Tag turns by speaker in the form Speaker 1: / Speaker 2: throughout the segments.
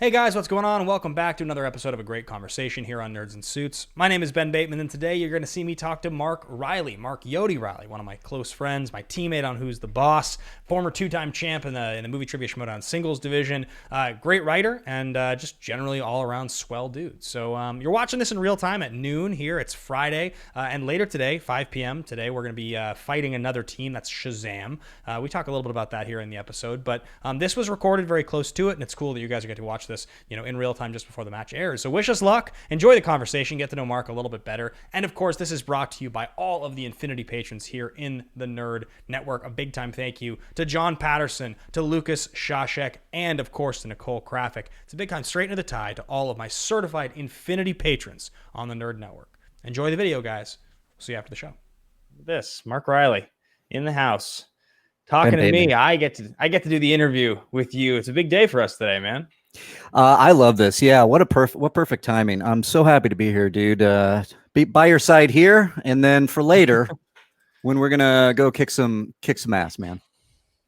Speaker 1: Hey guys, what's going on? Welcome back to another episode of A Great Conversation here on Nerds and Suits. My name is Ben Bateman, and today you're going to see me talk to Mark Reilly, Mark Yodi Reilly, one of my close friends, my teammate on Who's the Boss, former two-time champ in the movie trivia Schmoedown singles division, great writer, and just generally all-around swell dude. So you're watching this in real time at noon here. It's Friday, and later today, 5 p.m. today, we're going to be fighting another team. That's Shazam. We talk a little bit about that here in the episode, but this was recorded very close to it, and it's cool that you guys are getting to watch this, in real time just before the match airs. So wish us luck, enjoy the conversation, get to know Mark a little bit better. And of course, this is brought to you by all of the Infinity patrons here in the Nerd Network. A big time thank you to John Patterson, to Lucas Shashek, and of course to Nicole Krafik. It's a big time straight into the tie to all of my certified Infinity patrons on the Nerd Network. Enjoy the video, guys. We'll see you after the show. This, Mark Reilly in the house talking to me. I get to do the interview with you. It's a big day for us today, man.
Speaker 2: I love this. Yeah, what perfect timing. I'm so happy to be here, dude. Be by your side here, and then for later, when we're gonna go kick some ass, man.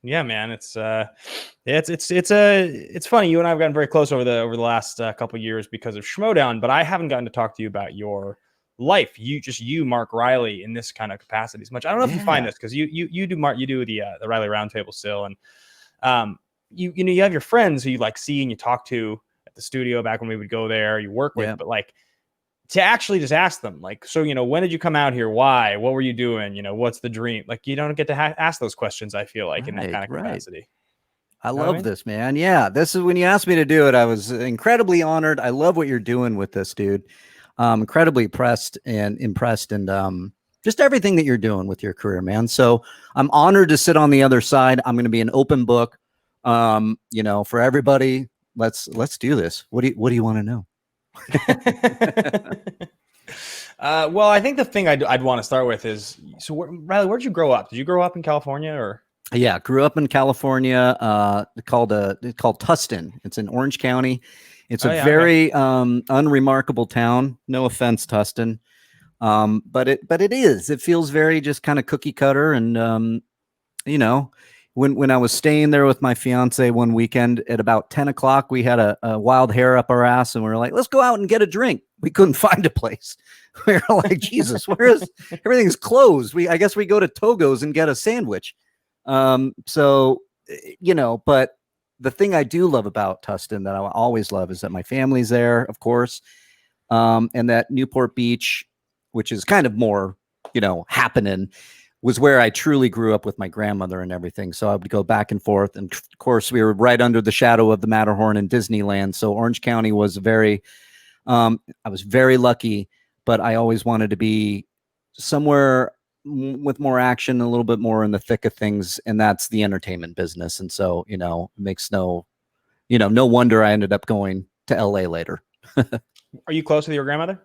Speaker 1: Yeah, man. It's funny. You and I have gotten very close over the last couple of years because of Schmoedown, but I haven't gotten to talk to you about your life. You, Mark Reilly, in this kind of capacity as much. I don't know if you find this because you do the Reilly Roundtable still, and you have your friends who you like see and you talk to at the studio back when we would go there, you work with, but like to actually just ask them like, so, when did you come out here? Why? What were you doing? What's the dream? Like, you don't get to ask those questions. I feel like in that kind of capacity.
Speaker 2: I love this, man. Yeah. This is when you asked me to do it. I was incredibly honored. I love what you're doing with this, dude. Incredibly impressed and just everything that you're doing with your career, man. So I'm honored to sit on the other side. I'm going to be an open book. For everybody, let's do this. What do you want to know?
Speaker 1: Well, I think the thing I'd want to start with is, so Reilly, where'd you grow up? Did you grow up in California or?
Speaker 2: Yeah, grew up in California. Called Tustin. It's in Orange County. It's a very unremarkable town. No offense, Tustin. But it feels very just kind of cookie cutter, and When I was staying there with my fiance one weekend at about 10 o'clock, we had a wild hair up our ass and we were like, let's go out and get a drink. We couldn't find a place. We were like, Jesus, where is everything's closed? I guess we go to Togo's and get a sandwich. But the thing I do love about Tustin that I always love is that my family's there, of course. And that Newport Beach, which is kind of more, happening, was where I truly grew up with my grandmother and everything. So I would go back and forth. And of course, we were right under the shadow of the Matterhorn and Disneyland. So Orange County was I was very lucky, but I always wanted to be somewhere with more action, a little bit more in the thick of things. And that's the entertainment business. And so, it makes no wonder I ended up going to LA later.
Speaker 1: Are you close with your grandmother?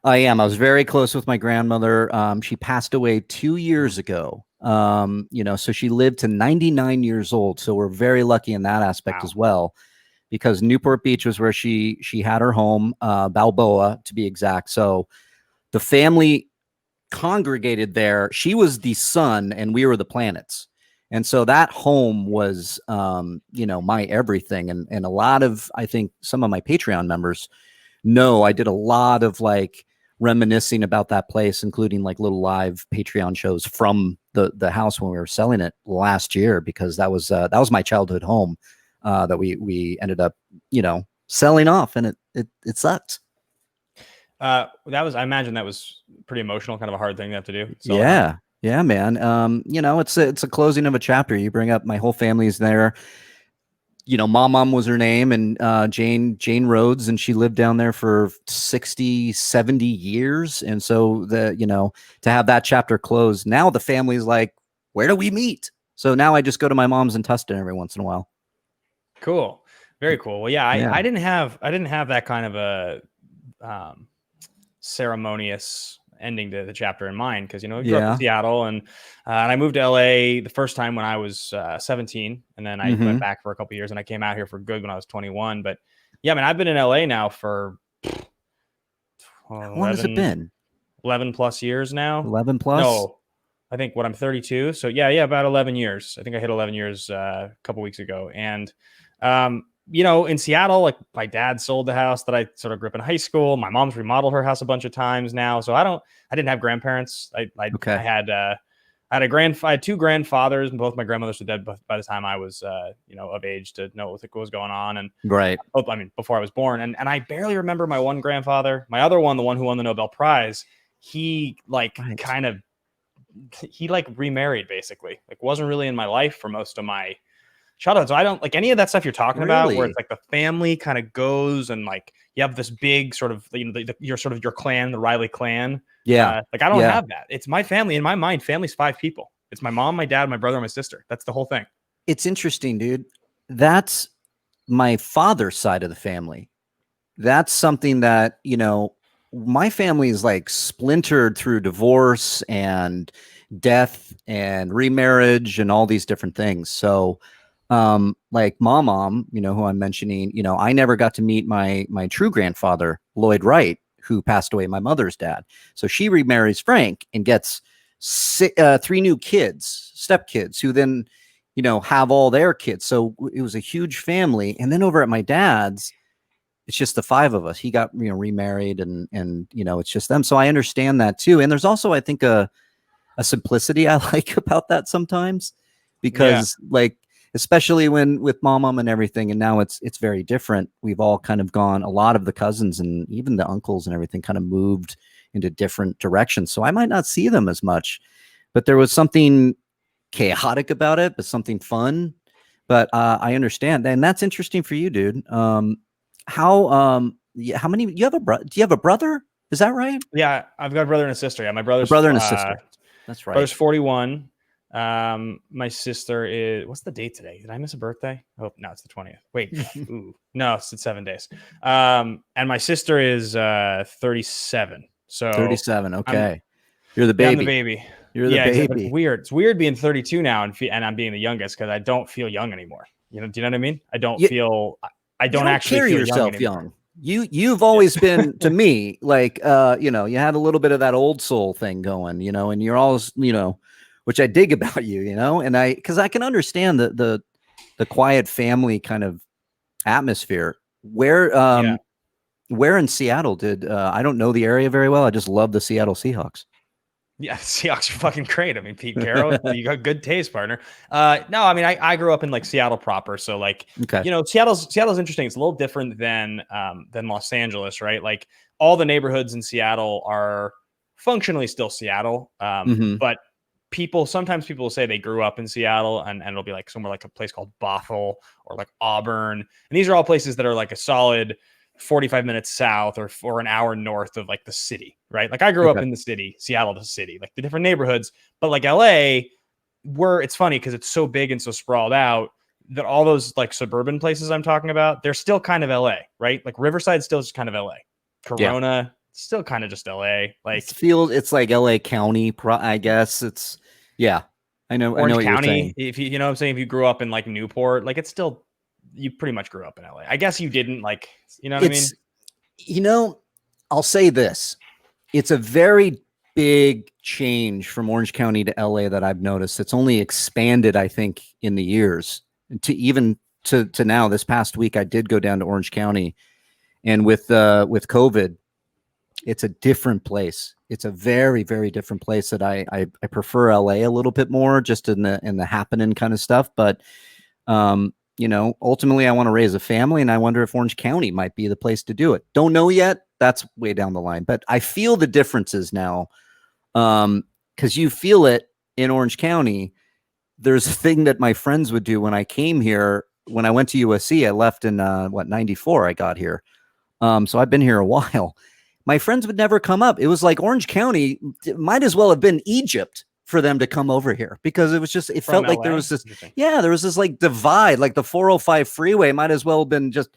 Speaker 2: I am. I was very close with my grandmother. She passed away 2 years ago. So she lived to 99 years old. So we're very lucky in that aspect as well, because Newport Beach was where she had her home, Balboa to be exact. So the family congregated there. She was the sun and we were the planets. And so that home was, my everything. And a lot of, I think some of my Patreon members know I did a lot of like reminiscing about that place, including like little live Patreon shows from the house when we were selling it last year, because that was my childhood home that we ended up selling off, and it sucked.
Speaker 1: I imagine that was pretty emotional, kind of a hard thing to have to do.
Speaker 2: Yeah, man. It's a closing of a chapter. You bring up my whole family's there. Mom was her name, and Jane Rhodes, and she lived down there for 60, 70 years. And so to have that chapter closed, now the family's like, where do we meet? So now I just go to my mom's in Tustin every once in a while.
Speaker 1: Cool. Very cool. Well, I didn't have that kind of a ceremonious ending to the chapter in mind, because we grew up in Seattle, and I moved to LA the first time when I was 17, and then I went back for a couple of years, and I came out here for good when I was 21. But yeah, I mean, I've been in LA now for
Speaker 2: how long has it been?
Speaker 1: 11 plus years now.
Speaker 2: 11 plus?
Speaker 1: No, I think I'm 32. So yeah, about 11 years. I think I hit 11 years a couple weeks ago, and in Seattle, like my dad sold the house that I sort of grew up in high school. My mom's remodeled her house a bunch of times now. So I didn't have grandparents. I had two grandfathers, and both my grandmothers were dead by the time I was, of age to know what was going on. And
Speaker 2: right.
Speaker 1: I mean, before I was born, and I barely remember my one grandfather. My other one, the one who won the Nobel Prize, he remarried basically. Like wasn't really in my life for most of my childhood. So I don't like any of that stuff you're talking about, where it's like the family kind of goes and like you have this big sort of your clan, the Reilly clan.
Speaker 2: Yeah.
Speaker 1: Like I don't have that. It's my family. In my mind, family's 5 people. It's my mom, my dad, my brother, and my sister. That's the whole thing.
Speaker 2: It's interesting, dude. That's my father's side of the family. That's something that, my family is like splintered through divorce and death and remarriage and all these different things. So, like my mom, who I'm mentioning, I never got to meet my true grandfather, Lloyd Wright, who passed away, my mother's dad. So she remarries Frank and gets 3 new kids, stepkids, who then, have all their kids. So it was a huge family. And then over at my dad's, it's just the 5 of us. He got, remarried and, it's just them. So I understand that too. And there's also, I think, a simplicity I like about that sometimes, because like, especially when with mom and everything. And now it's very different. We've all kind of gone, a lot of the cousins and even the uncles and everything kind of moved into different directions. So I might not see them as much, but there was something chaotic about it, but something fun. But I understand. And that's interesting for you, dude. How many, you have a brother? Do you have a brother? Is that right?
Speaker 1: Yeah, I've got a brother and a sister. Yeah, my brother's
Speaker 2: brother and a sister. That's right.
Speaker 1: Brother's 41. My sister is, what's the date today? Did I miss a birthday? Oh, no, it's the 20th. Wait, ooh, no, it's 7 days. And my sister is 37. So
Speaker 2: 37. Okay. You're the baby.
Speaker 1: I'm the baby.
Speaker 2: You're the baby.
Speaker 1: Exactly. It's weird. It's weird being 32 now and I'm being the youngest because I don't feel young anymore. Do you know what I mean? I don't actually
Speaker 2: carry
Speaker 1: feel
Speaker 2: yourself
Speaker 1: young.
Speaker 2: You've always been to me like you had a little bit of that old soul thing going, and you're always, which I dig about you, and because I can understand the quiet family kind of atmosphere. Where in Seattle did I don't know the area very well. I just love the Seattle Seahawks.
Speaker 1: Yeah, Seahawks are fucking great. I mean, Pete Carroll, you got good taste, partner. No, I mean, I grew up in like Seattle proper, so like, Seattle's interesting. It's a little different than Los Angeles, right? Like all the neighborhoods in Seattle are functionally still Seattle, but sometimes people will say they grew up in Seattle, and it'll be like somewhere like a place called Bothell or like Auburn, and these are all places that are like a solid 45 minutes south or an hour north of like the city, right? Like I grew up in the city, Seattle, the city, like the different neighborhoods, but like LA, it's funny because it's so big and so sprawled out that all those like suburban places I'm talking about, they're still kind of LA, right? Like Riverside's still just kind of LA. Corona, still kind of just LA. Like
Speaker 2: it's like LA County, I guess. It's I know
Speaker 1: Orange
Speaker 2: what
Speaker 1: County.
Speaker 2: You're saying.
Speaker 1: If you know what I'm saying, if you grew up in like Newport, like it's still, you pretty much grew up in LA. I guess you didn't, like, you know what I mean?
Speaker 2: I'll say this. It's a very big change from Orange County to LA that I've noticed. It's only expanded, I think, in the years to now. This past week, I did go down to Orange County, and with COVID, it's a different place. It's a very, very different place that I prefer LA a little bit more, just in the happening kind of stuff. But ultimately I want to raise a family, and I wonder if Orange County might be the place to do it. Don't know yet. That's way down the line, but I feel the differences now. Cause you feel it in Orange County. There's a thing that my friends would do when I came here. When I went to USC, I left in 94, I got here. So I've been here a while. My friends would never come up. It was like Orange County might as well have been Egypt for them to come over here, because it was just, it felt like there was this like divide, like the 405 freeway might as well have been just,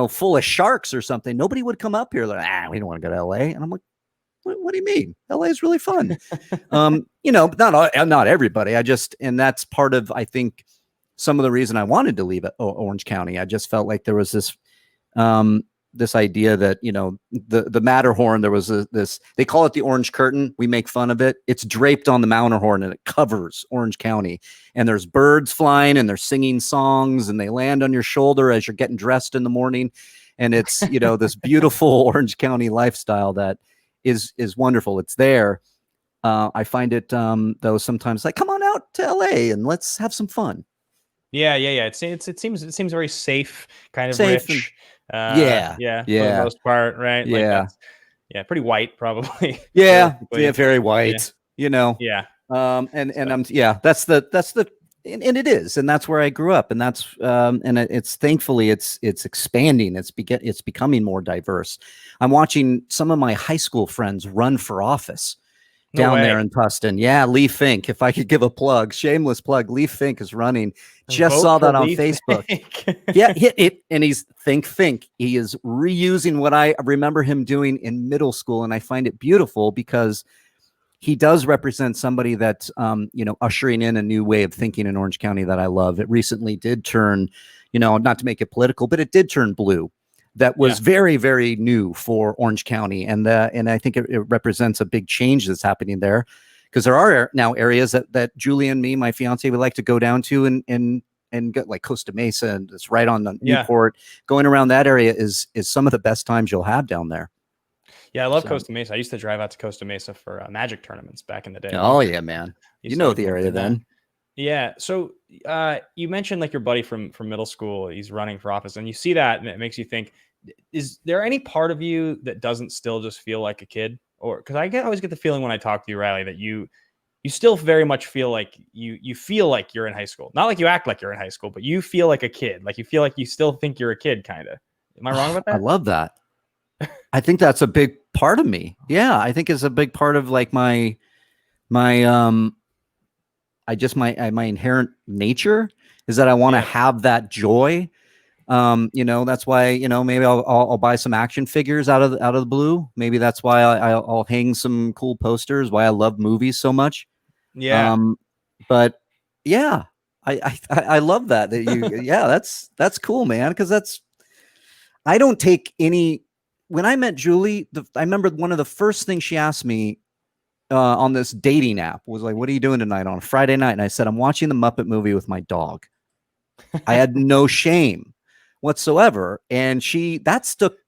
Speaker 2: full of sharks or something. Nobody would come up here. Like, we don't want to go to LA. And I'm like, what do you mean? LA is really fun. Not everybody. And that's part of, I think, some of the reason I wanted to leave Orange County. I just felt like there was this, this idea that, the Matterhorn, there was this, they call it the Orange Curtain. We make fun of it. It's draped on the Matterhorn and it covers Orange County. And there's birds flying and they're singing songs and they land on your shoulder as you're getting dressed in the morning. And it's, this beautiful Orange County lifestyle that is wonderful. It's there. I find it, though, sometimes like, come on out to LA and let's have some fun.
Speaker 1: Yeah. It seems very safe, kind of
Speaker 2: Safe
Speaker 1: rich.
Speaker 2: Yeah.
Speaker 1: For the most part, right?
Speaker 2: Yeah.
Speaker 1: Like that's, pretty white, probably.
Speaker 2: Yeah. Very white.
Speaker 1: Yeah.
Speaker 2: That's the and it is, and that's where I grew up, and that's and it's thankfully it's expanding. It's becoming more diverse. I'm watching some of my high school friends run for office down there in Tustin. Yeah, Lee Fink. If I could give a plug, shameless plug, Lee Fink is running. Just saw that on Facebook. Yeah, hit it, and he's Fink. He is reusing what I remember him doing in middle school, and I find it beautiful because he does represent somebody that's, ushering in a new way of thinking in Orange County that I love. It recently did turn, not to make it political, but it did turn blue. That was very, very new for Orange County. And I think it represents a big change that's happening there, because there are now areas that Julie and me, my fiance, would like to go down to and get like Costa Mesa, and it's right on the Newport. Going around that area is some of the best times you'll have down there.
Speaker 1: Yeah, I love Costa Mesa. I used to drive out to Costa Mesa for Magic tournaments back in the day.
Speaker 2: Oh yeah, man. You know the area then.
Speaker 1: Yeah. So you mentioned like your buddy from middle school, he's running for office, and you see that and it makes you think, is there any part of you that doesn't still just feel like a kid? Or because I always get the feeling when I talk to you, Reilly, that you still very much feel like you feel like you're in high school. Not like you act like you're in high school, but you feel like a kid. Like you feel like you still think you're a kid, kind of. Am I wrong about that?
Speaker 2: I love that. I think that's a big part of me. Yeah, I think it's a big part of like my inherent nature is that I want to have that joy. That's why, maybe I'll buy some action figures out of the blue. Maybe that's why I'll hang some cool posters, why I love movies so much.
Speaker 1: Yeah.
Speaker 2: But yeah, I love that you, yeah, that's cool, man. Cause I don't take any. When I met Julie, I remember one of the first things she asked me on this dating app was like, "What are you doing tonight on a Friday night?" And I said, "I'm watching the Muppet movie with my dog." I had no shame whatsoever, and that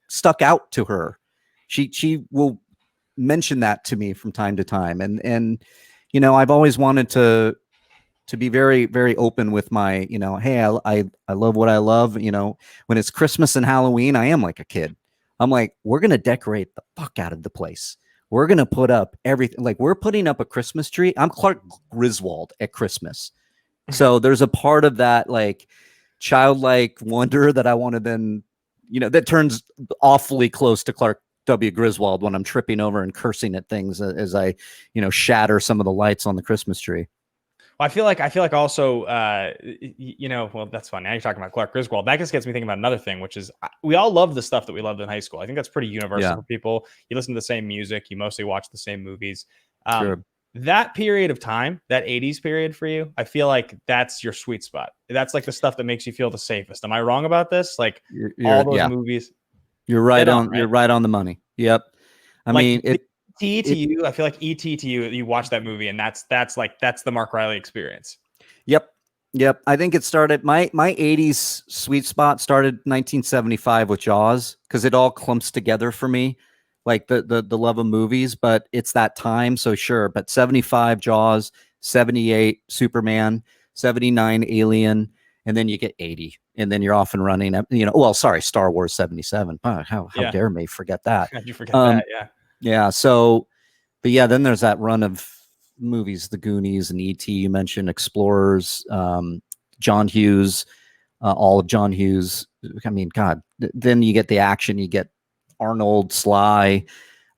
Speaker 2: stuck out to her. She will mention that to me from time to time, and I've always wanted to be very, very open with my, hey, I love what I love. When it's Christmas and Halloween, I am like a kid. I'm like, we're going to decorate the fuck out of the place. We're going to put up everything. Like, we're putting up a Christmas tree. I'm Clark Griswold at Christmas. So there's a part of that, like, childlike wonder that I want to then, that turns awfully close to Clark W. Griswold when I'm tripping over and cursing at things as I, shatter some of the lights on the Christmas tree.
Speaker 1: Well, I feel like also, well, that's fun. Now you're talking about Clark Griswold. That just gets me thinking about another thing, which is we all love the stuff that we loved in high school. I think that's pretty universal for people. You listen to the same music. You mostly watch the same movies.
Speaker 2: Sure.
Speaker 1: That period of time, that 80s period for you, I feel like that's your sweet spot. That's like the stuff that makes you feel the safest. Am I wrong about this? Like all those movies.
Speaker 2: You're right on. Right? You're right on the money. Yep. I mean,
Speaker 1: E.T. to you, I feel like E.T. to you watch that movie, and that's the Mark Reilly experience.
Speaker 2: Yep. I think it started my 80s sweet spot started 1975 with Jaws, because it all clumps together for me, like the love of movies. But it's that time, so sure. But 75 Jaws, 78 Superman, 79 Alien, and then you get 80, and then you're off and running. Star Wars 77. How dare me forget that?
Speaker 1: How'd you forget that? Yeah.
Speaker 2: Yeah. So, but yeah, then there's that run of movies, The Goonies and E.T. You mentioned, Explorers, John Hughes, all of John Hughes. I mean, God, then you get the action, you get Arnold, Sly,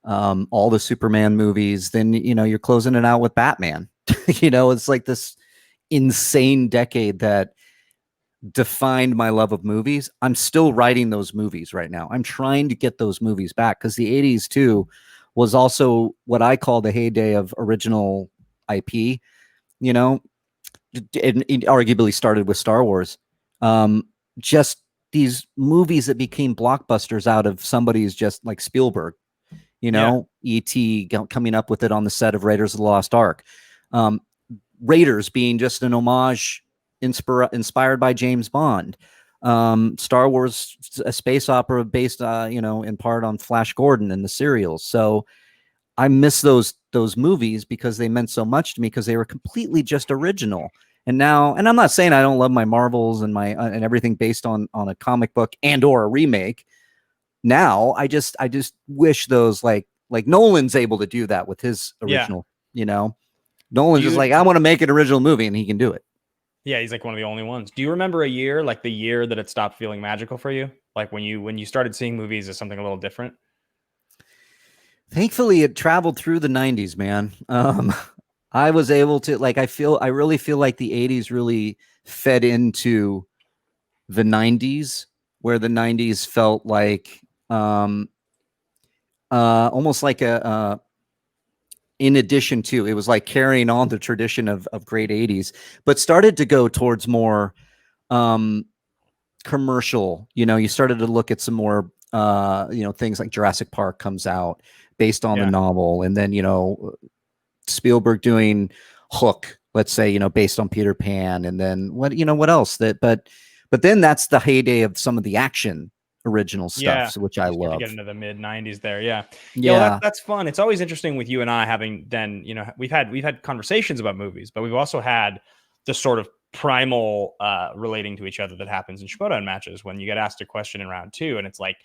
Speaker 2: all the Superman movies. Then, you're closing it out with Batman. It's like this insane decade that defined my love of movies. I'm still writing those movies right now. I'm trying to get those movies back, because the 80s too was also what I call the heyday of original IP. It arguably started with Star Wars. Just these movies that became blockbusters out of somebody's just like Spielberg, you know, E.T. coming up with it on the set of Raiders of the Lost Ark. Raiders being just an homage inspired by James Bond. Star Wars, a space opera based, in part on Flash Gordon and the serials. So I miss those movies because they meant so much to me because they were completely just original. And now, and I'm not saying I don't love my Marvels and my and everything based on a comic book and or a remake. Now I just wish those like Nolan's able to do that with his original, Nolan's just like, I want to make an original movie, and he can do it.
Speaker 1: Yeah, he's like one of the only ones. Do you remember a year, like the year that it stopped feeling magical for you? Like when you started seeing movies as something a little different?
Speaker 2: Thankfully, it traveled through the 90s, man. I was able to, like, I really feel like the 80s really fed into the 90s, where the 90s felt like almost like in addition to, it was like carrying on the tradition of great 80s, but started to go towards more commercial. You started to look at some more things like Jurassic Park comes out based on the novel, and then Spielberg doing Hook, let's say, based on Peter Pan, and then what else but then that's the heyday of some of the action original stuff, which I love.
Speaker 1: Get into the mid 90s there. Well, that's fun. It's always interesting with you and I having then, we've had conversations about movies, but we've also had this sort of primal relating to each other that happens in Schmoedown matches when you get asked a question in round 2 and it's like,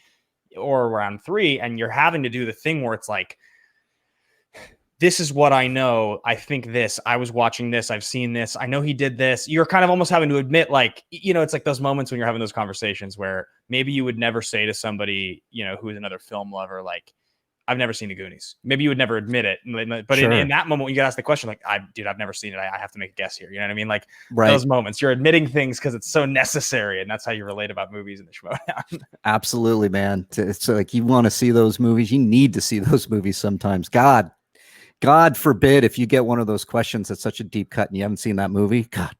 Speaker 1: or round 3, and you're having to do the thing where it's like, this is what I know. I think this. I was watching this. I've seen this. I know he did this. You're kind of almost having to admit, like, it's like those moments when you're having those conversations where maybe you would never say to somebody, who is another film lover, like, I've never seen the Goonies. Maybe you would never admit it. But sure. in that moment, when you get asked the question, like, I've never seen it. I have to make a guess here. You know what I mean? Like those moments, you're admitting things because it's so necessary. And that's how you relate about movies in the Schmoedown.
Speaker 2: Absolutely, man. It's like, you want to see those movies. You need to see those movies sometimes. God forbid if you get one of those questions that's such a deep cut and you haven't seen that movie. God,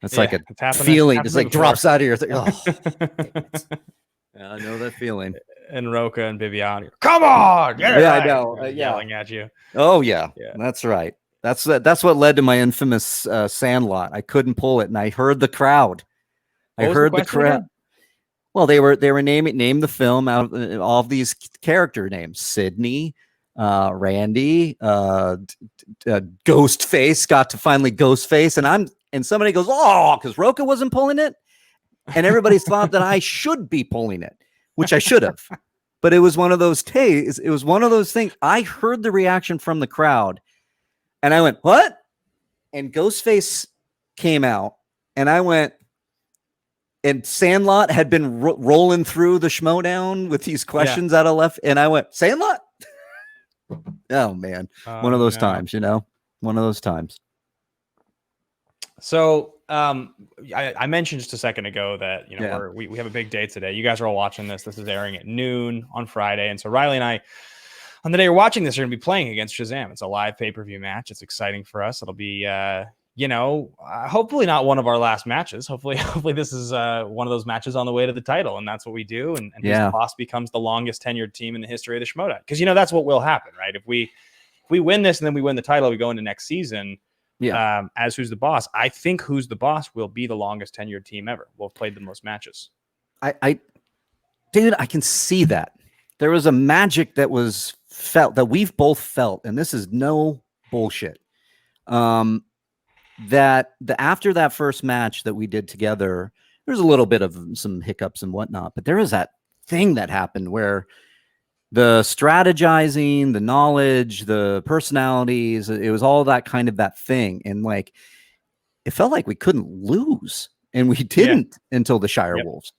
Speaker 2: that's like a feeling. It's like drops out of your thing. Oh, yeah, I know that feeling.
Speaker 1: And Roca and Bibiani, come on!
Speaker 2: I know.
Speaker 1: Yelling at you.
Speaker 2: Oh yeah, that's right. That's what led to my infamous Sandlot. I couldn't pull it, and I heard the crowd. I heard the crowd. Well, they were name the film out of all of these character names: Sydney, Randy, Ghostface, got to finally Ghostface, and somebody goes, oh, because Roca wasn't pulling it, and everybody thought that I should be pulling it, which I should have, but it was one of those days. It was one of those things. I heard the reaction from the crowd, and I went, what? And Ghostface came out, and I went, and Sandlot had been rolling through the Schmoedown with these questions out of left, and I went, Sandlot. Oh man, one of those times, one of those times.
Speaker 1: So I mentioned just a second ago that we have a big day today. You guys are all watching this. This is airing at noon on Friday, and so Reilly and I, on the day you're watching this, are going to be playing against Shazam. It's a live pay-per-view match. It's exciting for us. It'll be hopefully not one of our last matches. Hopefully this is one of those matches on the way to the title, and that's what we do. And Who's the Boss becomes the longest tenured team in the history of the Schmoedown, because that's what will happen, right? If we win this and then we win the title, we go into next season. As Who's the Boss. I think Who's the Boss will be the longest tenured team ever. We'll have played the most matches.
Speaker 2: Dude, I can see that. There was a magic that was felt, that we've both felt, and this is no bullshit. That after that first match that we did together, there's a little bit of some hiccups and whatnot, but there was that thing that happened where the strategizing, the knowledge, the personalities, it was all that kind of that thing. And like, it felt like we couldn't lose, and we didn't until the Shire Wolves.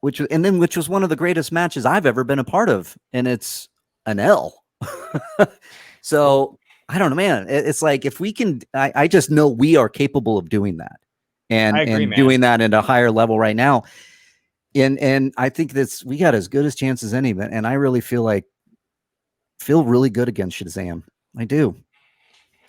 Speaker 2: Which was one of the greatest matches I've ever been a part of. And it's an L. So I don't know, man. It's like, if we can, I just know we are capable of doing that, and doing that at a higher level right now. And I think we got as good a chance as any, and I really feel really good against Shazam. I do.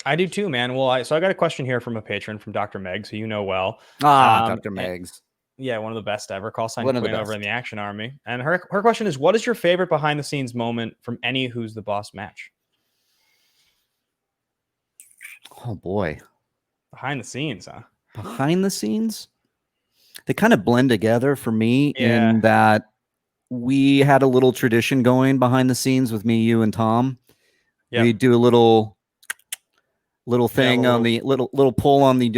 Speaker 1: I do too, man. Well, so I got a question here from a patron, from Dr. Meggs, who you know well.
Speaker 2: Dr. Meggs.
Speaker 1: Yeah, one of the best ever. Call sign
Speaker 2: One of the
Speaker 1: Quinn over in
Speaker 2: best.
Speaker 1: the Action Army. And her question is, what is your favorite behind the scenes moment from any Who's the Boss match?
Speaker 2: Oh boy.
Speaker 1: Behind the scenes, huh?
Speaker 2: Behind the scenes, they kind of blend together for me
Speaker 1: Yeah.
Speaker 2: in that we had a little tradition going behind the scenes with me, you, and Tom.
Speaker 1: Yep.
Speaker 2: We do a little
Speaker 1: Yeah,
Speaker 2: thing on the little pull on the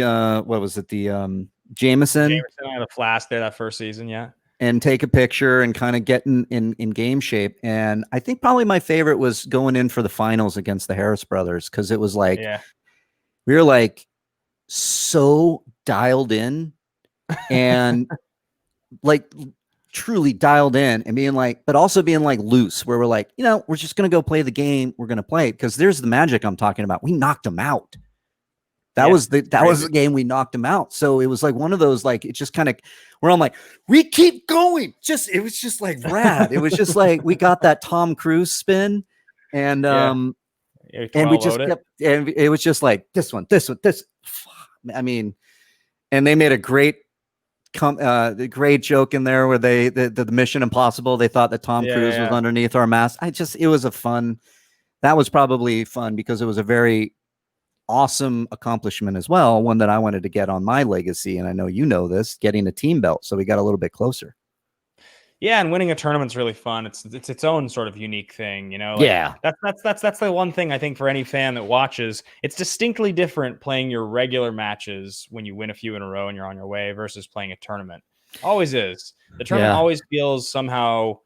Speaker 2: what was it, the Jameson,
Speaker 1: Jameson had a flask there that first season, yeah.
Speaker 2: and take a picture and kind of get in game shape. And I think probably my favorite was going in for the finals against the Harris brothers, because it was like
Speaker 1: Yeah.
Speaker 2: we were like so dialed in and like truly dialed in, and being like, but also being like loose, where we're like, we're just gonna go play the game, we're gonna play it, because there's the magic I'm talking about. We knocked them out. That was the game we knocked him out. So it was like one of those, like, it just kind of, where I'm like, we keep going. It was just like rad. It was just like, we got that Tom Cruise spin, and and we just kept, and it was just like this one. I mean, and they made a great great joke in there where the Mission Impossible, they thought that Tom Cruise was underneath our mask. It was that was probably fun, because it was a very awesome accomplishment as well, one that I wanted to get on my legacy. And I know you know this, getting a team belt, so we got a little bit closer.
Speaker 1: Yeah, and winning a tournament's really fun. It's its own sort of unique thing, Like,
Speaker 2: yeah,
Speaker 1: that's the one thing I think for any fan that watches. It's distinctly different playing your regular matches when you win a few in a row and you're on your way, versus playing a tournament. Always is. The tournament always feels somehow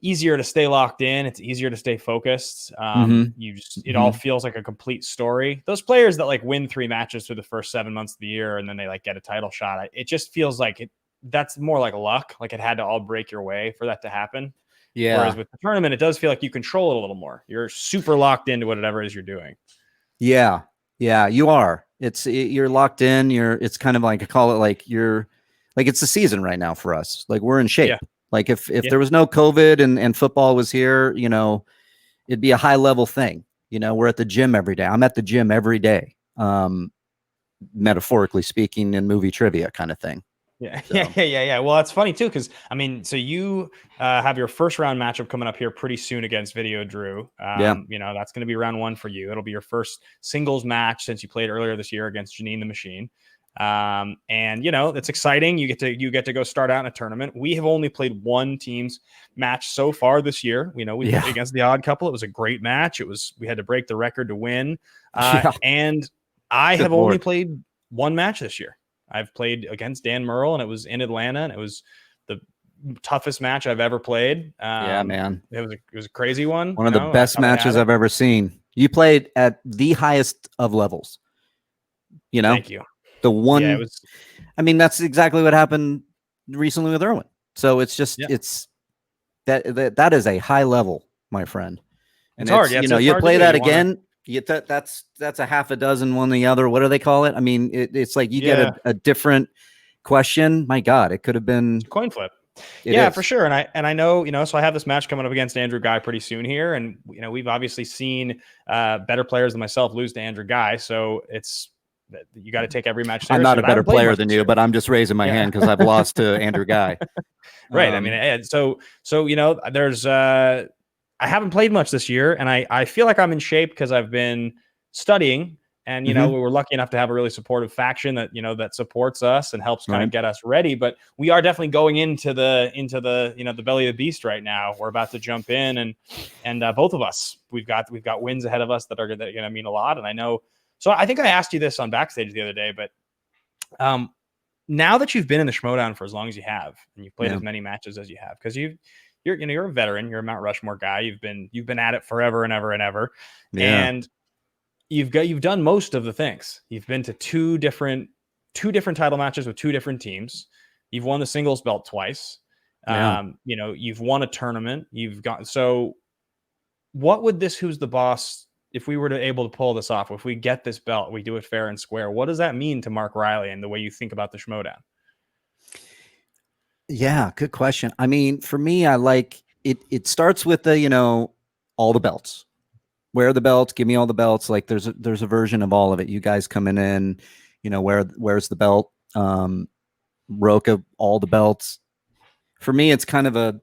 Speaker 1: easier to stay locked in. It's easier to stay focused. It all feels like a complete story. Those players that like win 3 matches through the first 7 months of the year and then they like get a title shot, it just feels like that's more like luck. Like it had to all break your way for that to happen.
Speaker 2: Yeah.
Speaker 1: Whereas with the tournament, it does feel like you control it a little more. You're super locked into whatever it is you're doing.
Speaker 2: Yeah. Yeah, you are. You're locked in. It's kind of like, I call it like it's the season right now for us. Like, we're in shape.
Speaker 1: Yeah.
Speaker 2: Like if there was no COVID and football was here, it'd be a high level thing. We're at the gym every day. I'm at the gym every day, metaphorically speaking, in movie trivia kind of thing.
Speaker 1: Yeah. So. Yeah. Well, that's funny too, because I mean, so you have your first round matchup coming up here pretty soon against Video Drew. That's going to be round 1 for you. It'll be your first singles match since you played earlier this year against Janine the Machine. And it's exciting. You get to go start out in a tournament. We have only played one team's match so far this year. We played against the Odd Couple. It was a great match. We had to break the record to win. And I have only played one match this year. I've played against Dan Merle, and it was in Atlanta, and it was the toughest match I've ever played.
Speaker 2: Yeah, man.
Speaker 1: It was a crazy one.
Speaker 2: One of the best matches I've ever seen. You played at the highest of levels.
Speaker 1: Thank you.
Speaker 2: The one, I mean, that's exactly what happened recently with Irwin. So it's just, it's that is a high level, my friend. And
Speaker 1: it's hard.
Speaker 2: You play that again. That's a half a dozen, one the other. What do they call it? I mean, it's like you get a different question. My God, it could have been
Speaker 1: coin flip. Yeah, for sure. And I know, so I have this match coming up against Andrew Guy pretty soon here. And, we've obviously seen better players than myself lose to Andrew Guy. So you got to take every match seriously.
Speaker 2: I'm not a better player than you, but I'm just raising my hand because I've lost to Andrew Guy.
Speaker 1: Right. I mean, so there's I haven't played much this year, and I feel like I'm in shape because I've been studying, and we were lucky enough to have a really supportive faction that that supports us and helps kind of get us ready. But we are definitely going into the the belly of the beast right now. We're about to jump in, and both of us we've got wins ahead of us that are going to mean a lot. And I know. So I think I asked you this on backstage the other day, but now that you've been in the Schmoedown for as long as you have, and you've played as many matches as you have, because you're a veteran, you're a Mount Rushmore guy, you've been at it forever and ever and ever, and you've done most of the things. You've been to two different title matches with 2 different teams. You've won the singles belt twice. You've won a tournament. So what would this Who's the Boss, if we were to able to pull this off, if we get this belt, we do it fair and square, what does that mean to Mark Reilly and the way you think about the Schmoedown?
Speaker 2: Yeah, good question. I mean, for me, I like it. It starts with the, all the belts. Wear the belts, give me all the belts. Like there's a version of all of it. You guys coming in, where's the belt? Roca, all the belts. For me, it's kind of a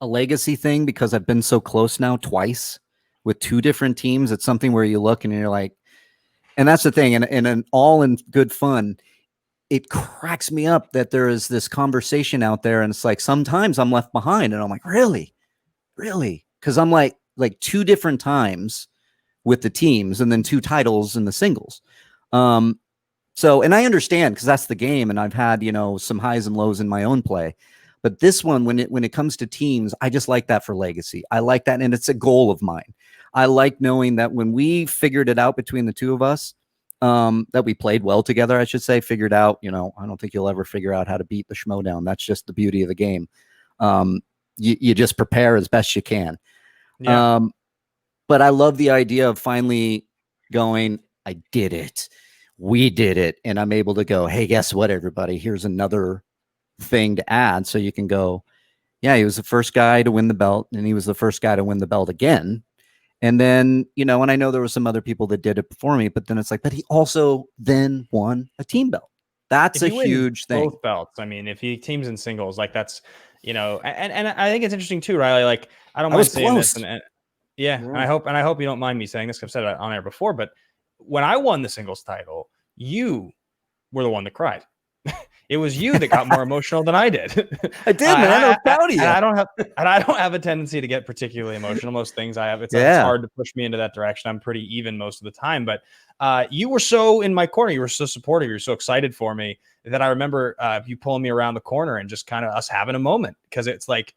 Speaker 2: legacy thing because I've been so close now twice with two different teams. It's something where you look and you're like, and that's the thing. And an all in good fun, it cracks me up that there is this conversation out there. And it's like, sometimes I'm left behind and I'm like, really? Cause I'm like two different times with the teams and then two titles in the singles. So, and I understand because that's the game. And I've had, some highs and lows in my own play. But this one, when it comes to teams, I just like that for legacy. I like that, and it's a goal of mine. I like knowing that when we figured it out between the two of us, that we played well together, I should say, figured out, I don't think you'll ever figure out how to beat the Schmoedown. That's just the beauty of the game. You just prepare as best you can.
Speaker 1: Yeah.
Speaker 2: But I love the idea of finally going, I did it. We did it. And I'm able to go, hey, guess what, everybody? Here's another thing to add. So you can go, yeah, he was the first guy to win the belt, and he was the first guy to win the belt again. And then, and I know there were some other people that did it before me, but then it's like, but he also then won a team belt. That's a huge thing.
Speaker 1: Both belts. I mean, if he teams in singles, like that's, and I think it's interesting too, Riley. Like, I don't mind saying this, and I hope you don't mind me saying this because I've said it on air before. But when I won the singles title, you were the one that cried. It was you that got more emotional than I did.
Speaker 2: I did, man. I'm proud of you.
Speaker 1: And I don't have a tendency to get particularly emotional. Most things I have, it's hard to push me into that direction. I'm pretty even most of the time. But you were so in my corner. You were so supportive. You were so excited for me that I remember you pulling me around the corner and just kind of us having a moment. Because it's like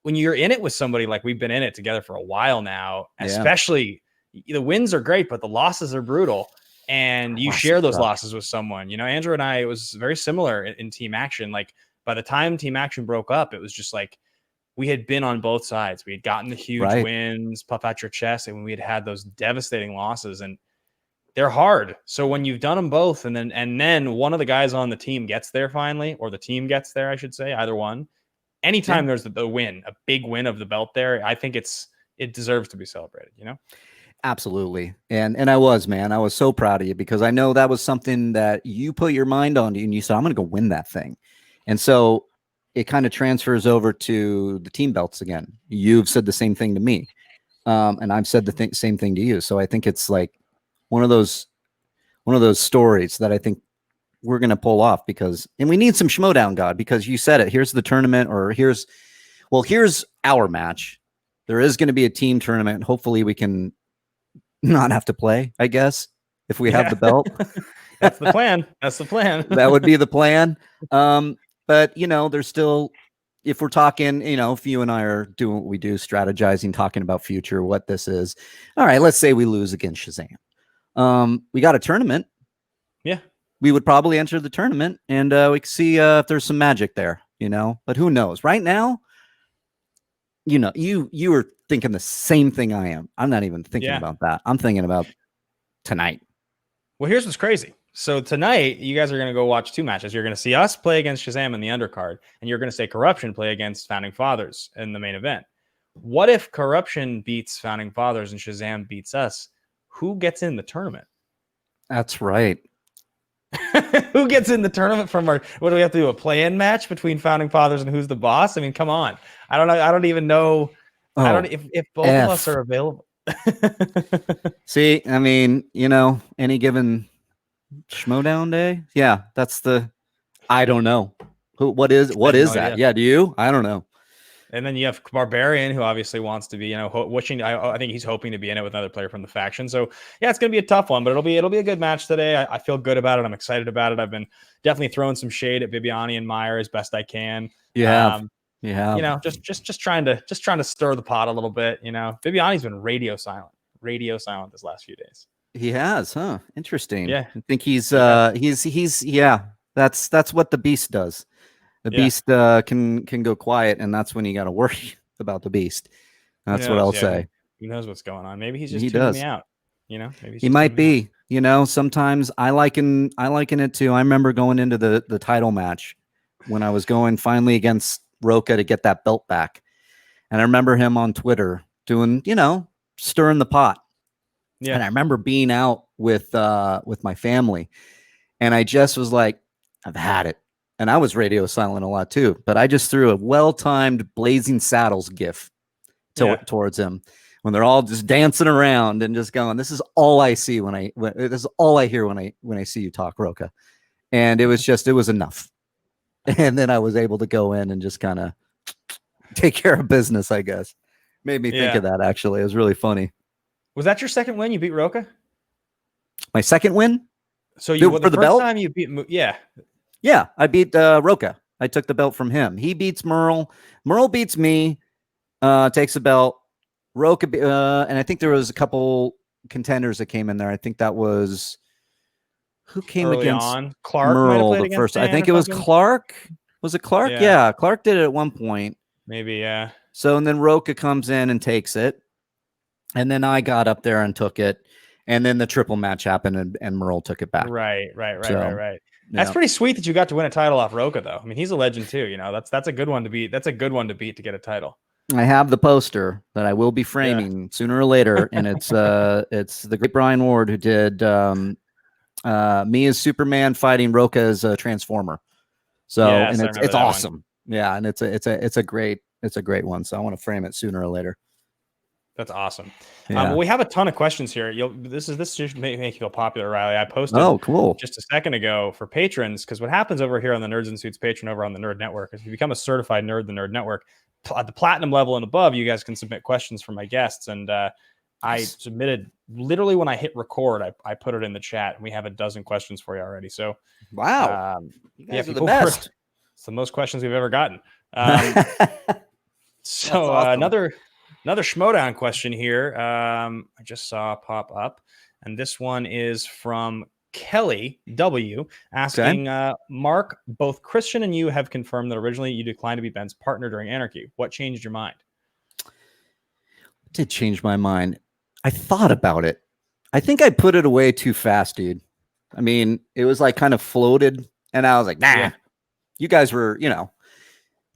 Speaker 1: when you're in it with somebody, like we've been in it together for a while now, especially the wins are great, but the losses are brutal. And you share those losses with someone, Andrew and I, it was very similar in Team Action. Like by the time Team Action broke up, it was just like, we had been on both sides. We had gotten the huge wins, puff out your chest. And when we had those devastating losses, and they're hard. So when you've done them both, and then one of the guys on the team gets there finally, or the team gets there, I should say, either one, anytime there's the win, a big win of the belt there, I think it deserves to be celebrated,
Speaker 2: Absolutely. And I was so proud of you because I know that was something that you put your mind on and you said, I'm going to go win that thing. And so it kind of transfers over to the team belts again. You've said the same thing to me. And I've said the same thing to you. So I think it's like one of those stories that I think we're going to pull off and we need some Schmoedown, God, because you said it. Here's the tournament, or here's our match. There is going to be a team tournament. Hopefully we can not have to play, I guess, if we have the belt.
Speaker 1: That's the plan.
Speaker 2: That would be the plan. But there's still, if we're talking, if you and I are doing what we do, strategizing, talking about future, what this is. All right, let's say we lose against Shazam. We got a tournament.
Speaker 1: Yeah.
Speaker 2: We would probably enter the tournament and we could see if there's some magic there, but who knows? Right now, you were thinking the same thing I am. I'm not even thinking about that. I'm thinking about tonight.
Speaker 1: Well, here's what's crazy. So tonight, you guys are going to go watch two matches. You're going to see us play against Shazam in the undercard, and you're going to say Corruption play against Founding Fathers in the main event. What if Corruption beats Founding Fathers and Shazam beats us? Who gets in the tournament?
Speaker 2: That's right.
Speaker 1: Who gets in the tournament from what do we have to do? A play-in match between Founding Fathers and who's the boss? I mean, come on. I don't know. I don't even know. I don't if both of us are available.
Speaker 2: See, I mean, any given Schmoedown day. Yeah, that's I don't know. What is that? Yeah, do you? I don't know.
Speaker 1: And then you have Barbarian, who obviously wants to be, wishing. I think he's hoping to be in it with another player from the faction. So yeah, it's going to be a tough one, but it'll be a good match today. I feel good about it. I'm excited about it. I've been definitely throwing some shade at Bibiani and Meyer as best I can.
Speaker 2: Yeah.
Speaker 1: Just trying to stir the pot a little bit. Bibiani's been radio silent this last few days.
Speaker 2: He has, huh? Interesting.
Speaker 1: Yeah,
Speaker 2: I think he's that's what the beast does. The beast can go quiet, and that's when you got to worry about the beast. That's what I'll say.
Speaker 1: Who knows what's going on? Maybe he's just tuning me out. Maybe
Speaker 2: he might be. Sometimes I liken it to. I remember going into the title match when I was going finally against Roca to get that belt back, and I remember him on Twitter doing, stirring the pot. Yeah, and I remember being out with my family, and I just was like, I've had it. and I was radio silent a lot too, but I just threw a well-timed Blazing Saddles gif towards him when they're all just dancing around and just going, this is all I see this is all I hear when I see you talk, Roka. And it was enough. And then I was able to go in and just kind of take care of business, I guess. Made me think of that, actually. It was really funny.
Speaker 1: Was that your second win? You beat Roka?
Speaker 2: My second win?
Speaker 1: So you
Speaker 2: for the belt?
Speaker 1: Time you beat,
Speaker 2: Yeah, I beat Roka. I took the belt from him. He beats Merle. Merle beats me, takes the belt. Roka, and I think there was a couple contenders that came in there. I think that was who came
Speaker 1: early
Speaker 2: against
Speaker 1: on. Clark
Speaker 2: Merle the first. I think it was Clark. Was it Clark? Yeah, Clark did it at one point.
Speaker 1: Maybe, yeah.
Speaker 2: So and then Roka comes in and takes it, and then I got up there and took it, and then the triple match happened, and Merle took it back.
Speaker 1: Right. That's pretty sweet that you got to win a title off Roka, though. I mean, he's a legend too. You know, that's a good one to beat. That's a good one to beat to get a title.
Speaker 2: I have the poster that I will be framing sooner or later, and it's the great Brian Ward who did me as Superman fighting Roka as a Transformer. So and it's awesome. One. Yeah, and it's a great one. So I want to frame it sooner or later.
Speaker 1: That's awesome. Yeah. We have a ton of questions here. This should make you feel popular, Reilly. I posted just a second ago for patrons, because what happens over here on the Nerds and Suits Patreon over on the Nerd Network is if you become a certified nerd, the Nerd Network, at the platinum level and above, you guys can submit questions for my guests. And I submitted literally when I hit record, I put it in the chat, and we have a dozen questions for you already. So
Speaker 2: wow, you guys are the best.
Speaker 1: It's the most questions we've ever gotten. So awesome. Another Schmoedown question here. I just saw pop up, and this one is from Kelly W asking, Mark, both Christian and you have confirmed that originally you declined to be Ben's partner during Anarchy. What changed your mind?
Speaker 2: What did change my mind? I thought about it. I think I put it away too fast, dude. I mean, it was like kind of floated, and I was like, nah, you guys were,
Speaker 1: Yeah,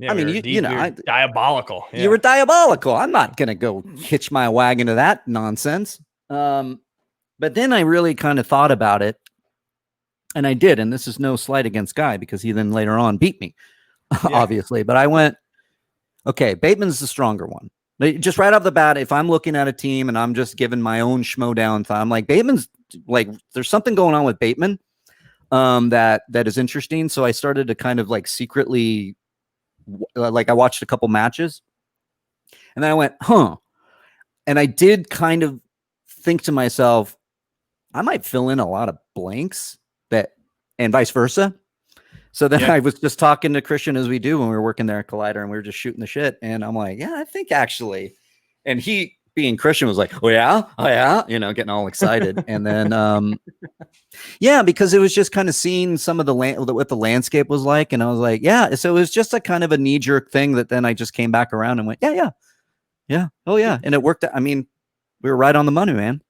Speaker 2: I mean, you know,
Speaker 1: diabolical.
Speaker 2: You were diabolical. I'm not going to go hitch my wagon to that nonsense. But then I really kind of thought about it, and I did. And this is no slight against Guy, because he then later on beat me, obviously. But I went, okay, Bateman's the stronger one. Just right off the bat, if I'm looking at a team and I'm just giving my own Schmoedown thought, I'm like, Bateman's like, there's something going on with Bateman that is interesting. So I started to kind of like secretly, like I watched a couple matches, and then I went, and I did kind of think to myself, I might fill in a lot of blanks and vice versa. So then I was just talking to Christian, as we do when we were working there at Collider, and we were just shooting the shit. And I'm like, yeah, I think actually, and he being Christian was like, oh yeah, getting all excited. And then, because it was just kind of seeing some of what the landscape was like. And I was like, yeah. So it was just a kind of a knee jerk thing that then I just came back around and went, yeah. Oh yeah. And it worked. I mean, we were right on the money, man.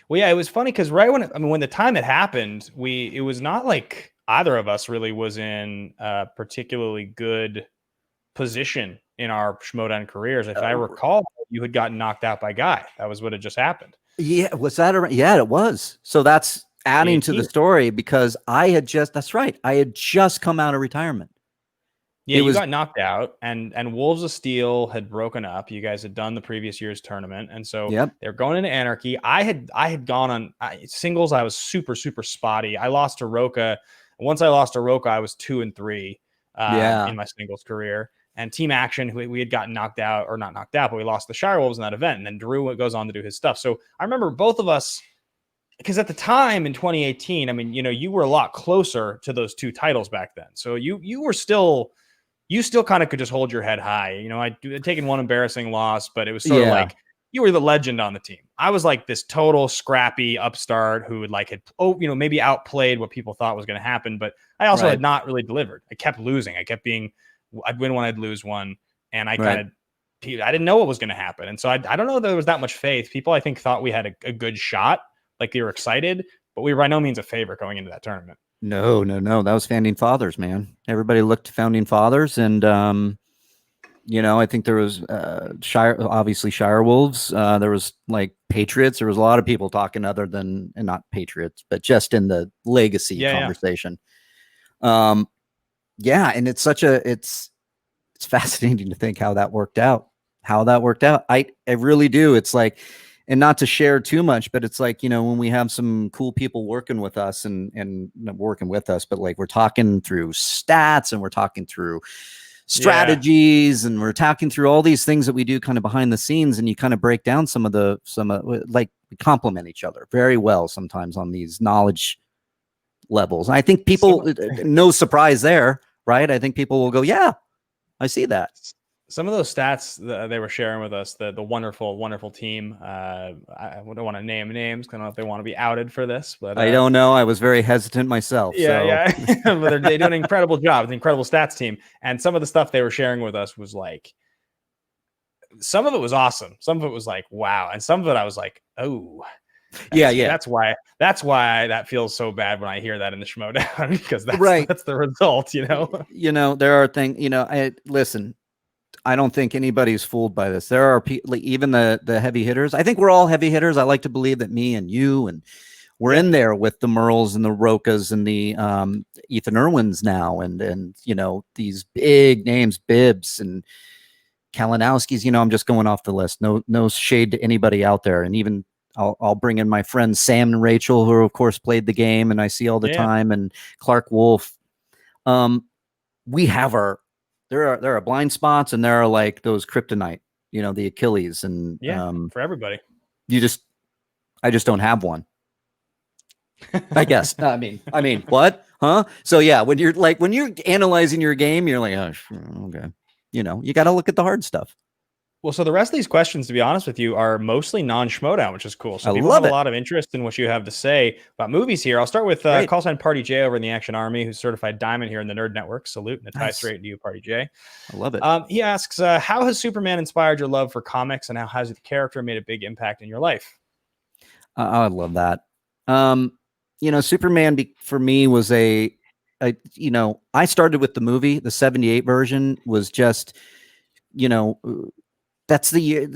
Speaker 1: Well, yeah, it was funny because right when the time it happened, it was not like either of us really was in a particularly good position in our Schmoedown careers. If I recall, you had gotten knocked out by Guy. That was what had just happened.
Speaker 2: Yeah, was that around? Yeah, it was. So that's adding to the story, because I had just come out of retirement.
Speaker 1: Yeah, you got knocked out, and Wolves of Steel had broken up. You guys had done the previous year's tournament, and so they're going into Anarchy. I had gone on singles. I was super spotty. I lost to Roka. Once I lost to Roka, I was 2-3 in my singles career. And Team Action, we had gotten knocked out, or not knocked out, but we lost the Shire Wolves in that event. And then Drew goes on to do his stuff. So I remember both of us, because at the time in 2018, I mean, you were a lot closer to those two titles back then. So you still kind of could just hold your head high. I'd taken one embarrassing loss, but it was sort of like you were the legend on the team. I was like this total scrappy upstart who would maybe outplayed what people thought was going to happen, but I also had not really delivered. I kept losing. I'd win one, I'd lose one, and I didn't know what was going to happen. And so I don't know if there was that much faith. People, I think, thought we had a good shot, like they were excited, but we were by no means a favorite going into that tournament.
Speaker 2: No. That was Founding Fathers, man. Everybody looked to Founding Fathers, and I think there was Shire Wolves. There was like Patriots. There was a lot of people talking other than, and not Patriots, but just in the legacy conversation. yeah, and it's fascinating to think how that worked out. I really do. It's like, and not to share too much, but it's like, when we have some cool people working with us and not working with us, but like we're talking through stats and we're talking through strategies and we're talking through all these things that we do kind of behind the scenes, and you kind of break down like we complement each other very well sometimes on these knowledge levels. And I think people, no surprise there, right? I think people will go, yeah, I see that.
Speaker 1: Some of those stats that they were sharing with us, the wonderful, wonderful team. I don't want to name names. I don't know if they want to be outed for this, but
Speaker 2: I don't know. I was very hesitant myself.
Speaker 1: Yeah. But they do an incredible job. It's an incredible stats team. And some of the stuff they were sharing with us was like, some of it was awesome. Some of it was like, wow. And some of it I was like, oh,
Speaker 2: yeah.
Speaker 1: That's why that feels so bad when I hear that in the Schmoedown, because that's the result,
Speaker 2: There are things, listen, I don't think anybody's fooled by this. There are people, even the heavy hitters. I think we're all heavy hitters. I like to believe that me and you and we're in there with the Merles and the Rokas and the Ethan Irwins now, and these big names, Bibbs and Kalinowski's. I'm just going off the list. No shade to anybody out there, and even I'll bring in my friends Sam and Rachel, who of course played the game and I see all the time, and Clark Wolf. We have there are blind spots, and there are like those kryptonite, the Achilles, and
Speaker 1: for everybody.
Speaker 2: I just don't have one. I guess. I mean, what? Huh? So yeah, when you're analyzing your game, you're like, oh, okay. You got to look at the hard stuff.
Speaker 1: Well, so the rest of these questions, to be honest with you, are mostly non-Schmoedown, which is cool. So people have a lot of interest in what you have to say about movies here. I'll start with call sign Party J over in the Action Army, who's certified diamond here in the Nerd Network. Salute, and a tie straight to you, Party J.
Speaker 2: I love it.
Speaker 1: He asks, how has Superman inspired your love for comics, and how has the character made a big impact in your life?
Speaker 2: I love that. Superman for me was I started with the movie. The 78 version was just, that's the year,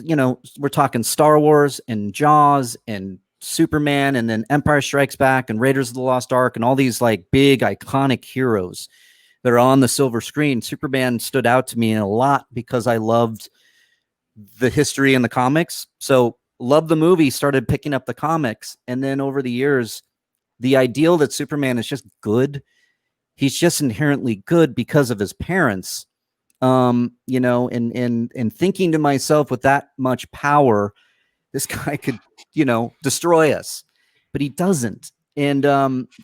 Speaker 2: we're talking Star Wars and Jaws and Superman, and then Empire Strikes Back and Raiders of the Lost Ark and all these like big iconic heroes that are on the silver screen. Superman stood out to me a lot because I loved the history in the comics. So loved the movie, started picking up the comics. And then over the years, the ideal that Superman is just good. He's just inherently good because of his parents. And thinking to myself, with that much power, this guy could, destroy us, but he doesn't. And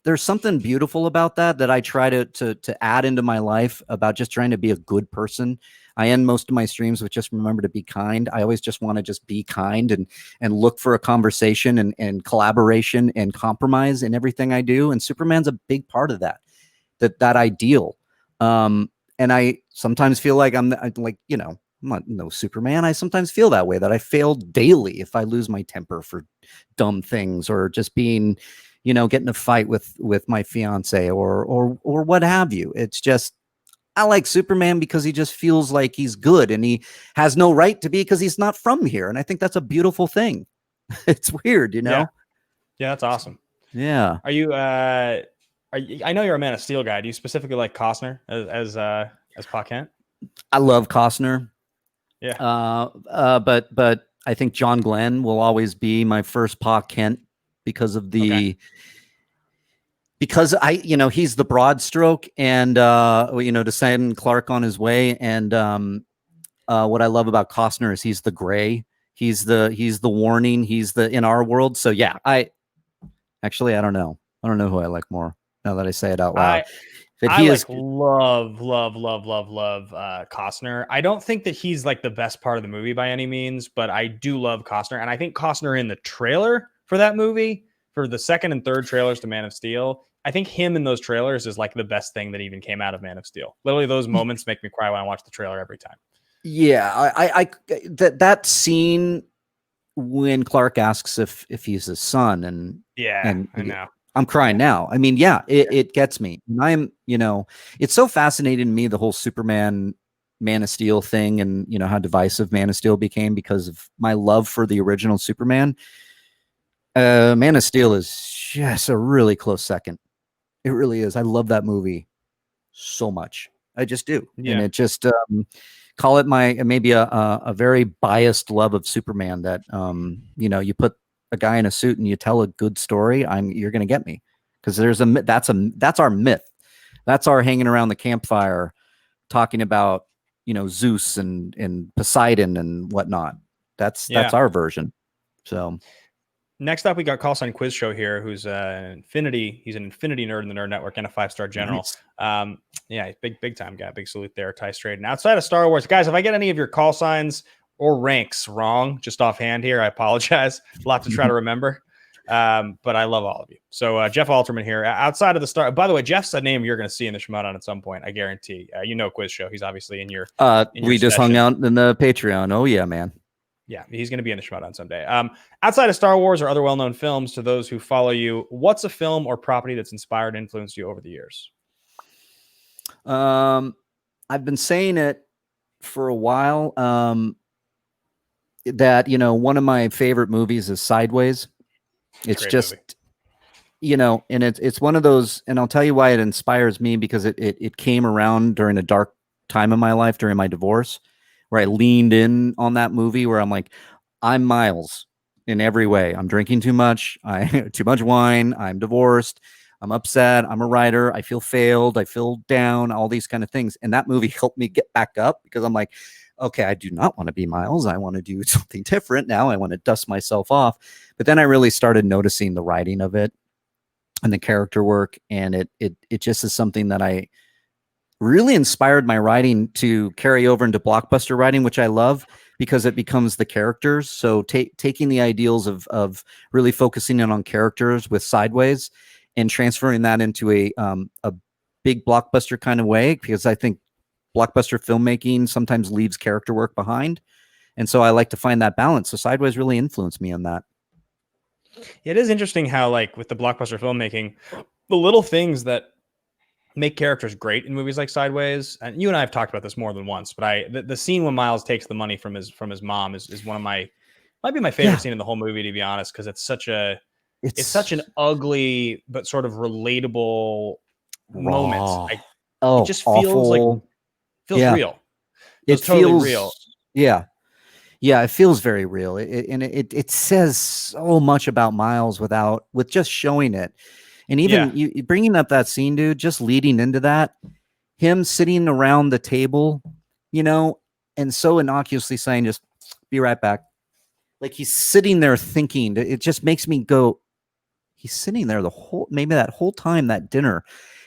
Speaker 2: there's something beautiful about that I try to add into my life about just trying to be a good person. I end most of my streams with just remember to be kind. I always just want to just be kind and look for a conversation and collaboration and compromise in everything I do. And Superman's a big part of that ideal. And I sometimes feel like I'm not no Superman. I sometimes feel that way, that I fail daily if I lose my temper for dumb things, or just being, getting a fight with my fiance or what have you. It's just, I like Superman because he just feels like he's good, and he has no right to be because he's not from here. And I think that's a beautiful thing. It's weird,
Speaker 1: Yeah, that's awesome.
Speaker 2: Yeah.
Speaker 1: Are you, I know you're a Man of Steel guy. Do you specifically like Costner as Pa Kent?
Speaker 2: I love Costner.
Speaker 1: Yeah.
Speaker 2: But I think John Glenn will always be my first Pa Kent because of because he's the broad stroke, and to send Clark on his way. And what I love about Costner is he's the gray. He's the warning. He's the in our world. So yeah, I don't know. I don't know who I like more now that I say it out loud.
Speaker 1: Love Costner. I don't think that he's like the best part of the movie by any means, but I do love Costner. And I think Costner in the trailer for that movie, for the second and third trailers to Man of Steel, I think him in those trailers is like the best thing that even came out of Man of Steel. Literally, those moments make me cry when I watch the trailer every time.
Speaker 2: Yeah, that scene when Clark asks if he's his son, and
Speaker 1: I know.
Speaker 2: I'm crying now. I mean, it gets me. And it's so fascinating to me, the whole Superman Man of Steel thing, and how divisive Man of Steel became because of my love for the original Superman. Man of Steel is just a really close second. It really is. I love that movie so much. I just do. And
Speaker 1: Yeah.
Speaker 2: it just, call it maybe a very biased love of Superman that, you put a guy in a suit and you tell a good story, you're going to get me. Cause that's our myth. That's our hanging around the campfire talking about, Zeus and Poseidon and whatnot. That's our version. So
Speaker 1: next up, we got Call Sign Quiz Show here, who's Infinity. He's an Infinity nerd in the Nerd Network and a 5-star general. Nice. Yeah, big time guy. Big salute there, Ty Strayed. And outside of Star Wars, guys, if I get any of your call signs or ranks wrong, just offhand here, I apologize. A lot to try to remember. But I love all of you. So Jeff Alterman here, outside of the Star. By the way, Jeff's a name you're going to see in the Schmoedown at some point. I guarantee. Quiz show. He's obviously in your.
Speaker 2: We just hung out in the Patreon. Oh yeah, man.
Speaker 1: Yeah, he's going to be in the Schmoedown someday. Outside of Star Wars or other well-known films, to those who follow you, what's a film or property that's inspired and influenced you over the years?
Speaker 2: I've been saying it for a while. That one of my favorite movies is Sideways. It's just movie. And it's one of those, and I'll tell you why it inspires me, because it came around during a dark time in my life during my divorce, where I leaned in on that movie, where I'm like, I'm Miles in every way. I'm drinking too much. Too much wine. I'm divorced. I'm upset. I'm a writer. I feel failed. I feel down, all these kind of things. And that movie helped me get back up, because I'm like, okay, I do not want to be Miles. I want to do something different now. I want to dust myself off. But then I really started noticing the writing of it and the character work. And it just is something that I really inspired my writing to carry over into blockbuster writing, which I love, because it becomes the characters. So taking the ideals of really focusing in on characters with Sideways and transferring that into a big blockbuster kind of way, because I think blockbuster filmmaking sometimes leaves character work behind. And so I like to find that balance. So Sideways really influenced me on that.
Speaker 1: It is interesting how, like, with the blockbuster filmmaking, the little things that make characters great in movies like Sideways, and you and I have talked about this more than once, but the scene when Miles takes the money from his mom is one of might be my favorite scene in the whole movie, to be honest, because it's such an ugly but sort of relatable moment. It just feels real. It feels totally real.
Speaker 2: Yeah, it feels very real. It says so much about Miles with just showing it. And even you bringing up that scene, dude, just leading into that, him sitting around the table, and so innocuously saying, just be right back. Like, he's sitting there thinking. It just makes me go, he's sitting there maybe that whole time, that dinner.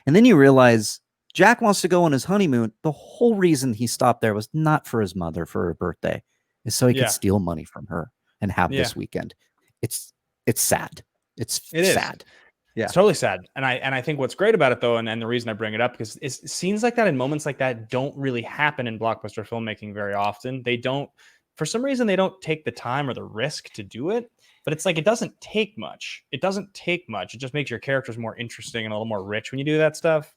Speaker 2: And then you realize Jack wants to go on his honeymoon. The whole reason he stopped there was not for his mother, for her birthday, is so he could steal money from her and have this weekend. It's sad. It sad. Yeah,
Speaker 1: it's totally sad. And I think what's great about it, though, and the reason I bring it up, because scenes like that and moments like that don't really happen in blockbuster filmmaking very often. For some reason, they don't take the time or the risk to do it. But it's like, it doesn't take much. It just makes your characters more interesting and a little more rich when you do that stuff.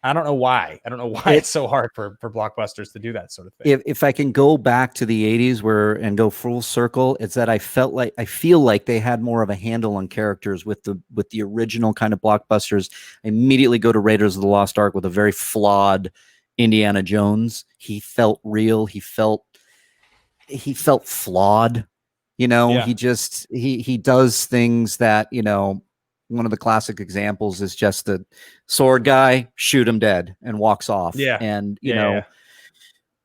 Speaker 1: I don't know why. It's so hard for blockbusters to do that sort of thing.
Speaker 2: If I can go back to the 80s and go full circle, it's that I feel like they had more of a handle on characters with the original kind of blockbusters. I immediately go to Raiders of the Lost Ark with a very flawed Indiana Jones. He felt real. He felt flawed. He does things that, one of the classic examples is just the sword guy, shoot him dead, and walks off.
Speaker 1: Yeah.
Speaker 2: And,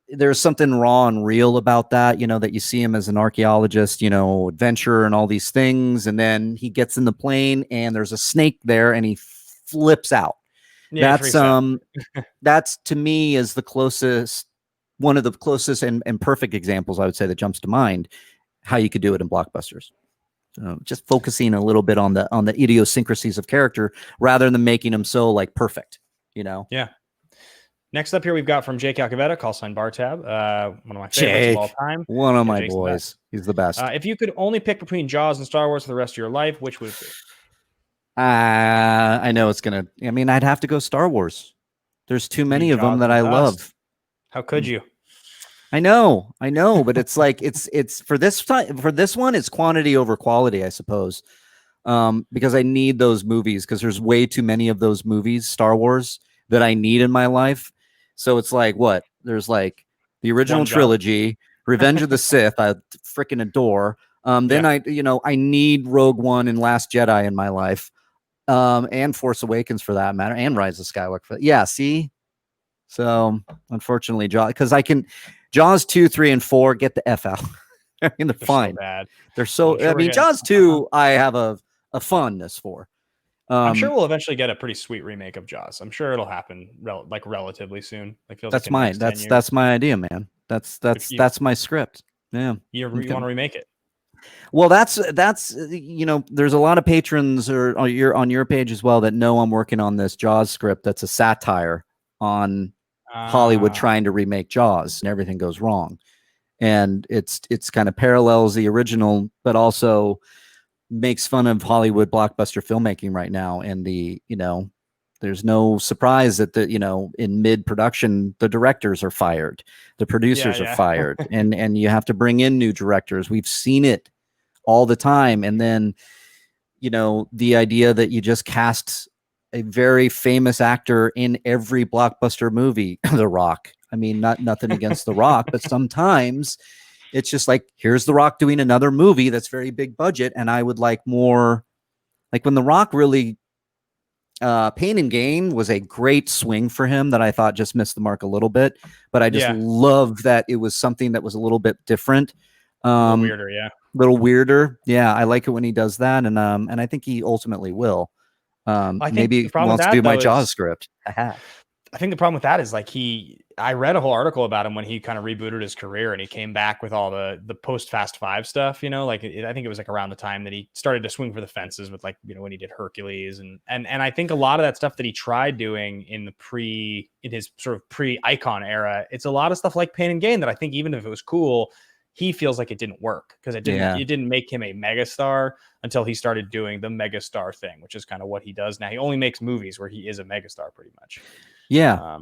Speaker 2: there's something raw and real about that, that you see him as an archaeologist, adventurer and all these things. And then he gets in the plane and there's a snake there and he flips out.
Speaker 1: Yeah,
Speaker 2: that's to me is one of the closest and perfect examples, I would say, that jumps to mind how you could do it in blockbusters. Just focusing a little bit on the idiosyncrasies of character rather than making them so like perfect,
Speaker 1: Yeah. Next up here, we've got from Jake Alcavetta, call sign Bartab, one of my favorites of all time.
Speaker 2: One of my boys. He's the best.
Speaker 1: If you could only pick between Jaws and Star Wars for the rest of your life, which would it be?
Speaker 2: I know I'd have to go Star Wars. There's too many of them that I love.
Speaker 1: How could you?
Speaker 2: I know, but it's like it's for this one, it's quantity over quality, I suppose. Because I need those movies, because there's way too many of those movies, Star Wars, that I need in my life. So it's like, what? There's like the original trilogy, Revenge of the Sith, I freaking adore. Then I need Rogue One and Last Jedi in my life, and Force Awakens for that matter, and Rise of Skywalker. Yeah, see. So unfortunately, Jaws, because Jaws 2, 3, and 4 get the F out. I mean, they're fine.
Speaker 1: So bad.
Speaker 2: They're so. Sure I mean, Jaws 2, I have a fondness for.
Speaker 1: I'm sure we'll eventually get a pretty sweet remake of Jaws. I'm sure it'll happen relatively soon. Like
Speaker 2: that's mine. That's my idea, man. That's my script. Yeah,
Speaker 1: you want to remake it.
Speaker 2: Well, that's there's a lot of patrons or on your page as well that know I'm working on this Jaws script. That's a satire on Hollywood trying to remake Jaws, and everything goes wrong. And it's kind of parallels the original, but also makes fun of Hollywood blockbuster filmmaking right now. And there's no surprise that in mid-production, the directors are fired, the producers are fired, and you have to bring in new directors. We've seen it all the time. And then, the idea that you just cast a very famous actor in every blockbuster movie, The Rock. I mean, nothing against The Rock, but sometimes it's just like, here's The Rock doing another movie that's very big budget. And I would like more, like when The Rock really, Pain and Gain was a great swing for him that I thought just missed the mark a little bit, but I just loved that it was something that was a little bit different. A little weirder. Yeah. Little weirder. Yeah. I like it when he does that. And I think he ultimately will. Maybe he wants to do my Jaws script.
Speaker 1: I think the problem with that is like I read a whole article about him when he kind of rebooted his career and he came back with all the post Fast 5 stuff, I think it was like around the time that he started to swing for the fences with when he did Hercules and I think a lot of that stuff that he tried doing in his sort of pre-Icon era, it's a lot of stuff like Pain and Gain that I think even if it was cool, he feels like it didn't work because it didn't make him a megastar until he started doing the megastar thing, which is kind of what he does now. He only makes movies where he is a megastar pretty much.
Speaker 2: Yeah.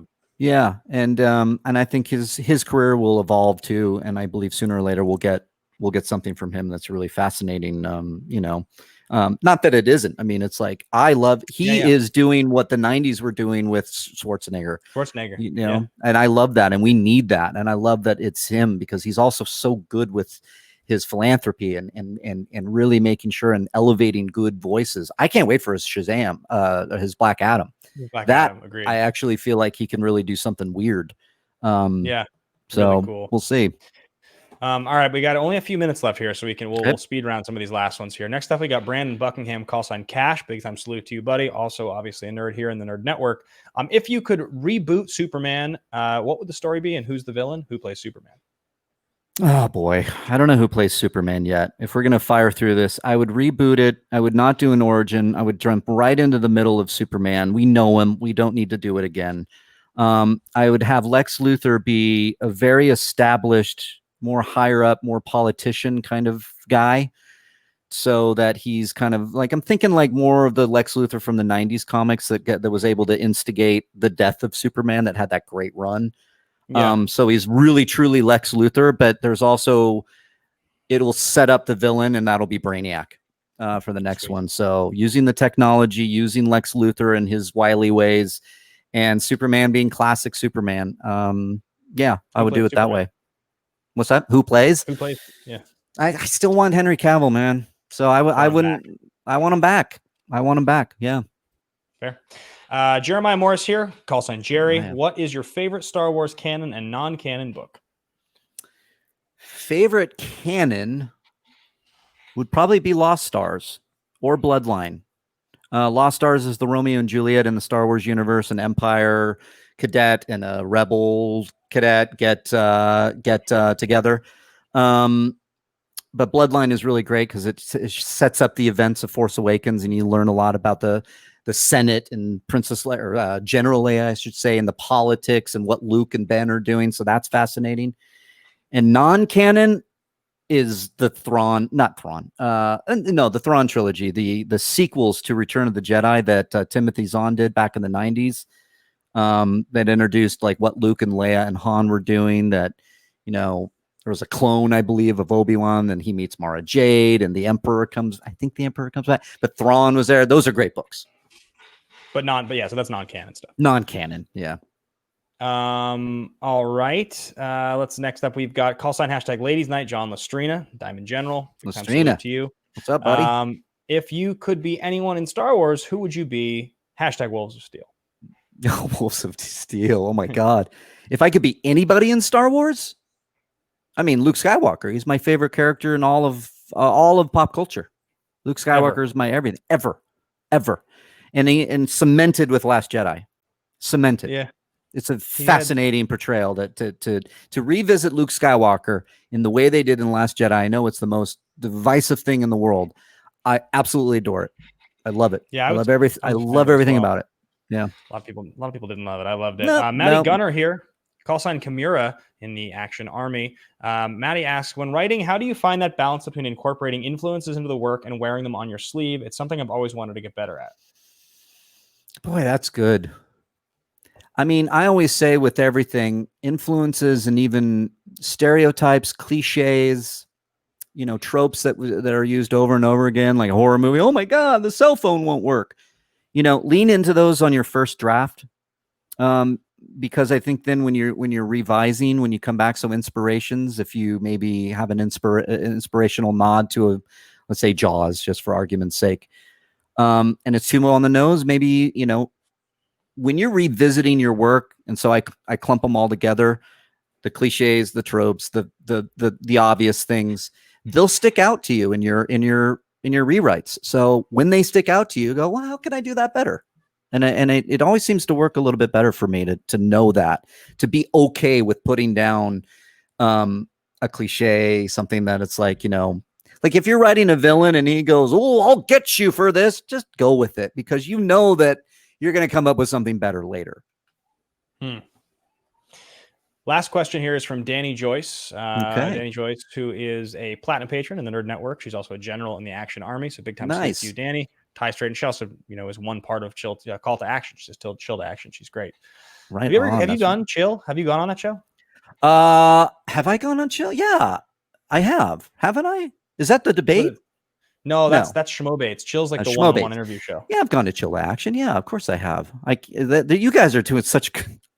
Speaker 2: And I think his career will evolve too. And I believe sooner or later we'll get something from him that's really fascinating. Not that it isn't. I mean, it's like, he is doing what the 90s were doing with Schwarzenegger, and I love that. And we need that. And I love that it's him because he's also so good with his philanthropy and really making sure and elevating good voices. I can't wait for his Shazam, his Black Adam. Agreed. I actually feel like he can really do something weird. So really cool. We'll see.
Speaker 1: All right, we got only a few minutes left here, so we'll speed around some of these last ones here. Next up, we got Brandon Buckingham, call sign Cash. Big time salute to you, buddy. Also, obviously a nerd here in the Nerd Network. If you could reboot Superman, what would the story be, and who's the villain? Who plays Superman?
Speaker 2: Oh boy, I don't know who plays Superman yet. If we're gonna fire through this, I would reboot it. I would not do an origin. I would jump right into the middle of Superman. We know him. We don't need to do it again. I would have Lex Luthor be a very established, more higher up, more politician kind of guy, so that he's kind of like, I'm thinking like more of the Lex Luthor from the 90s comics that was able to instigate the death of Superman, that had that great run. So he's really truly Lex Luthor, but there's also, it'll set up the villain, and that'll be Brainiac for the next one. So using the technology, using Lex Luthor and his wily ways, and Superman being classic Superman. I would do it that way. What's that? Who plays?
Speaker 1: Yeah.
Speaker 2: I still want Henry Cavill, man. So I want him back. I want him back. Yeah.
Speaker 1: Fair. Jeremiah Morris here, call sign Jerry. What is your favorite Star Wars canon and non-canon book?
Speaker 2: Favorite canon would probably be Lost Stars or Bloodline. Lost Stars is the Romeo and Juliet in the Star Wars universe, an Empire cadet and a Rebel cadet get together. But Bloodline is really great because it sets up the events of Force Awakens, and you learn a lot about the Senate and Princess Leia, or General Leia, I should say, and the politics and what Luke and Ben are doing. So that's fascinating. And non-canon is the the Thrawn trilogy, the sequels to Return of the Jedi that Timothy Zahn did back in the 90s. That introduced like what Luke and Leia and Han were doing. That there was a clone, I believe, of Obi-Wan, and he meets Mara Jade, and the Emperor comes. I think the Emperor comes back, but Thrawn was there. Those are great books.
Speaker 1: But yeah, so that's non-canon stuff.
Speaker 2: Non-canon, yeah.
Speaker 1: All right. Let's next up. We've got call sign #Ladies Night. John Lestrina, Diamond General. Big time salute to you.
Speaker 2: What's up, buddy?
Speaker 1: If you could be anyone in Star Wars, who would you be? #Wolves of Steel.
Speaker 2: Wolves of Steel. Oh my God! If I could be anybody in Star Wars, I mean Luke Skywalker. He's my favorite character in all of pop culture. Luke Skywalker is my everything ever, and cemented with Last Jedi. Cemented.
Speaker 1: Yeah.
Speaker 2: It's a fascinating portrayal to revisit Luke Skywalker in the way they did in Last Jedi. I know it's the most divisive thing in the world. I absolutely adore it. I love it.
Speaker 1: Yeah,
Speaker 2: I love everything. I love everything about it. Yeah,
Speaker 1: a lot of people didn't love it. I loved it. Maddie Gunner here, call sign Kimura in the Action Army. Maddie asks, when writing, how do you find that balance between incorporating influences into the work and wearing them on your sleeve? It's something I've always wanted to get better at. Boy,
Speaker 2: that's good. I mean, I always say with everything, influences and even stereotypes, cliches, tropes that are used over and over again, like a horror movie. Oh my God, the cell phone won't work. Lean into those on your first draft. Because I think then when you're revising, when you come back, so inspirations, if you maybe have an inspirational nod to let's say Jaws, just for argument's sake, and it's too on the nose, maybe, when you're revisiting your work, and so I clump them all together, the cliches, the tropes, the obvious things, they'll stick out to you in your rewrites. So when they stick out to you, go, well, how can I do that better? And it always seems to work a little bit better for me to know that, to be okay with putting down a cliche, something that it's like, like if you're writing a villain and he goes, oh, I'll get you for this, just go with it, because you know that you're going to come up with something better later.
Speaker 1: Last question here is from Danny Joyce. Danny Joyce, who is a platinum patron in the Nerd Network. She's also a general in the Action Army. So big time salute to you, Danny. Tie straight, and she also, is one part of Chill Call to Action. She's still Chill to Action. She's great.
Speaker 2: Right.
Speaker 1: Have you done Chill? Have you gone on that show?
Speaker 2: Have I gone on Chill? Yeah, I have. Haven't I? Is that the debate?
Speaker 1: No, that's Schmoedown. Chill's like the one-on-one interview show.
Speaker 2: Yeah, I've gone to Chill Action. Yeah, of course I have. You guys are doing such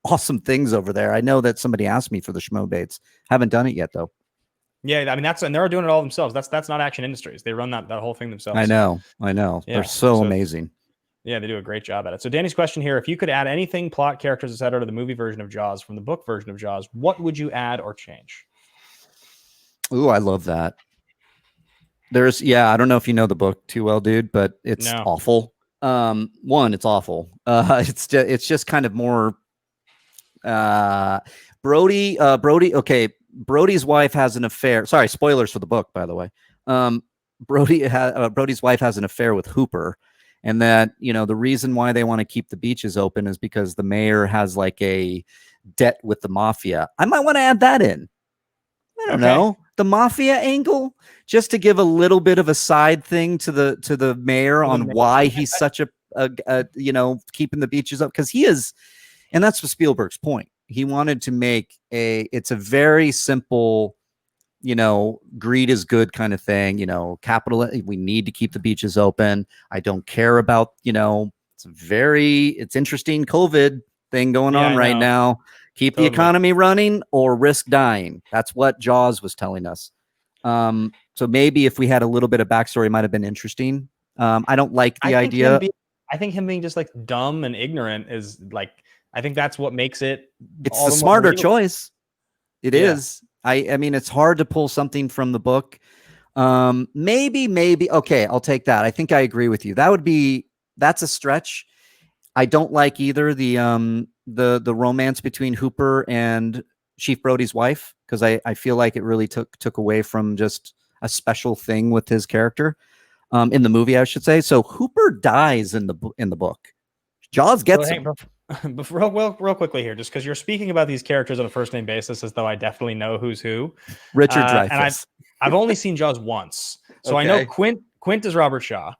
Speaker 2: awesome things over there. I know that somebody asked me for the Schmoedown. Haven't done it yet though.
Speaker 1: Yeah, I mean and they're doing it all themselves. That's not Action Industries. They run that whole thing themselves.
Speaker 2: I know. Yeah, they're so amazing.
Speaker 1: Yeah, they do a great job at it. So Danny's question here: if you could add anything, plot, characters, etc., to the movie version of Jaws from the book version of Jaws, what would you add or change?
Speaker 2: Ooh, I love that. I don't know if you know the book too well, dude, but it's awful. It's awful. It's just kind of more Brody. Okay. Brody's wife has an affair. Sorry, spoilers for the book, by the way. Brody's wife has an affair with Hooper, and that, the reason why they want to keep the beaches open is because the mayor has like a debt with the mafia. I might want to add that in. I don't know, the mafia angle, just to give a little bit of a side thing to the mayor on why he's such a keeping the beaches up, because he is, and that's what Spielberg's point. He wanted to make it's a very simple, greed is good kind of thing, capital. We need to keep the beaches open. I don't care about, it's interesting COVID thing going on right now. Keep the economy running or risk dying. That's what Jaws was telling us. So maybe if we had a little bit of backstory, it might have been interesting. I don't like the idea.
Speaker 1: I think him being just like dumb and ignorant is like, I think that's what makes it.
Speaker 2: It's the smarter choice. It is. I mean, it's hard to pull something from the book. Maybe. Okay, I'll take that. I think I agree with you. That's a stretch. I don't like either the romance between Hooper and Chief Brody's wife, because I feel like it really took away from just a special thing with his character in the movie, I should say. So Hooper dies in the book. Jaws gets him.
Speaker 1: Real quickly here, just because you're speaking about these characters on a first name basis, as though I definitely know who's who.
Speaker 2: Richard Dreyfuss.
Speaker 1: And I've only seen Jaws once, so I know Quint is Robert Shaw.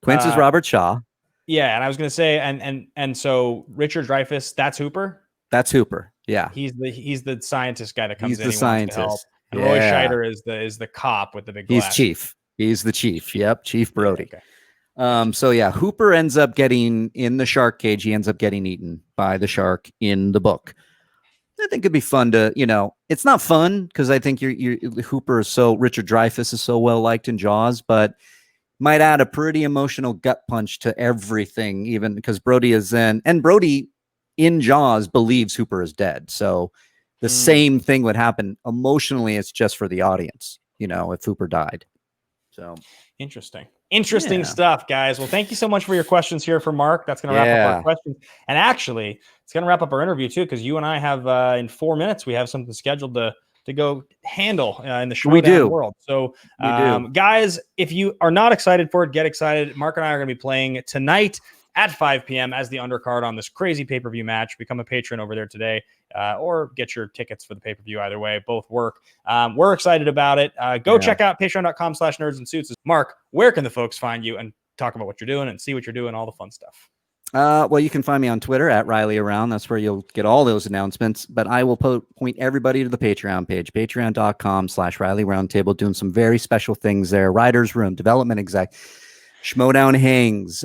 Speaker 2: Quint is Robert Shaw.
Speaker 1: Yeah, and I was gonna say, and so Richard Dreyfuss, that's Hooper.
Speaker 2: That's Hooper. Yeah,
Speaker 1: he's the scientist guy that comes in.
Speaker 2: He's the scientist.
Speaker 1: And Roy Scheider is the cop with the big glass.
Speaker 2: He's chief. He's the chief. Yep, Chief Brody.
Speaker 1: Okay.
Speaker 2: So yeah, Hooper ends up getting in the shark cage. He ends up getting eaten by the shark in the book. I think it'd be fun to, it's not fun because I think Hooper is Richard Dreyfuss is so well liked in Jaws, but might add a pretty emotional gut punch to everything, even because Brody is and Brody in Jaws believes Hooper is dead. So the same thing would happen emotionally. It's just for the audience, if Hooper died. So
Speaker 1: Interesting stuff, guys. Well, thank you so much for your questions here for Mark. That's going to wrap up our questions. And actually, it's going to wrap up our interview too, because you and I have in 4 minutes, we have something scheduled to go handle in the Schmoedown world. So, guys, if you are not excited for it, get excited. Mark and I are going to be playing tonight at 5 p.m. as the undercard on this crazy pay-per-view match. Become a patron over there today, or get your tickets for the pay-per-view. Either way, both work. We're excited about it. Go check out patreon.com/nerdsandsuits. Mark, where can the folks find you and talk about what you're doing and see what you're doing, all the fun stuff?
Speaker 2: Well, you can find me on Twitter at Reilly Around. That's where you'll get all those announcements. But I will point everybody to the Patreon page, patreon.com/Reilly Roundtable, doing some very special things there. Writer's Room, Development Exec, Schmoedown Hangs,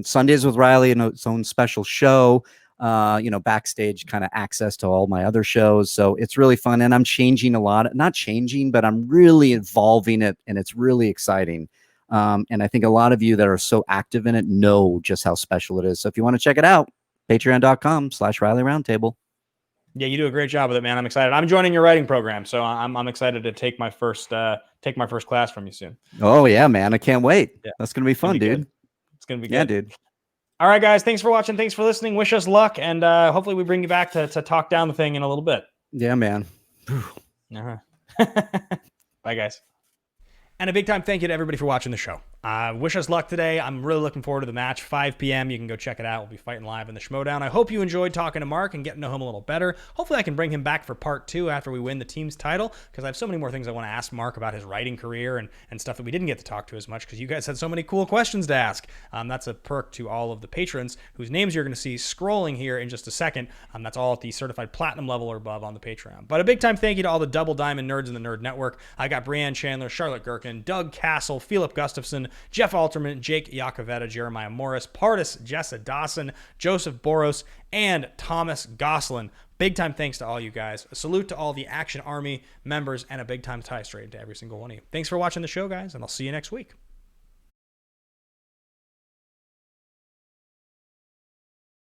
Speaker 2: Sundays with Reilly, and its own special show, backstage kind of access to all my other shows. So it's really fun. And I'm changing a lot. Not changing, but I'm really evolving it. And it's really exciting. And I think a lot of you that are so active in it know just how special it is. So if you want to check it out, patreon.com/Reilly Roundtable.
Speaker 1: Yeah, you do a great job with it, man. I'm excited. I'm joining your writing program, so I'm excited to take my first class from you soon.
Speaker 2: Oh yeah, man. I can't wait. Yeah. That's going to be fun, dude.
Speaker 1: It's going to be good.
Speaker 2: Yeah, dude.
Speaker 1: All right, guys. Thanks for watching. Thanks for listening. Wish us luck. And hopefully we bring you back to talk down the thing in a little bit.
Speaker 2: Yeah, man.
Speaker 1: Bye, guys. And a big time thank you to everybody for watching the show. Wish us luck today. I'm really looking forward to the match. 5 p.m. You can go check it out. We'll be fighting live in the Schmoedown. I hope you enjoyed talking to Mark and getting to know him a little better. Hopefully I can bring him back for part 2 after we win the team's title, because I have so many more things I want to ask Mark about his writing career and stuff that we didn't get to talk to as much because you guys had so many cool questions to ask. That's a perk to all of the patrons whose names you're going to see scrolling here in just a second. That's all at the certified platinum level or above on the Patreon. But a big time thank you to all the Double Diamond nerds in the Nerd Network. I got Brianne Chandler, Charlotte Gherkin, Doug Castle, Philip Gustafson, Jeff Alterman, Jake Iacovetta, Jeremiah Morris, Pardis, Jessa Dawson, Joseph Boros, and Thomas Goslin. Big time thanks to all you guys. A salute to all the Action Army members, and a big time tie straight to every single one of you. Thanks for watching the show, guys, and I'll see you next week.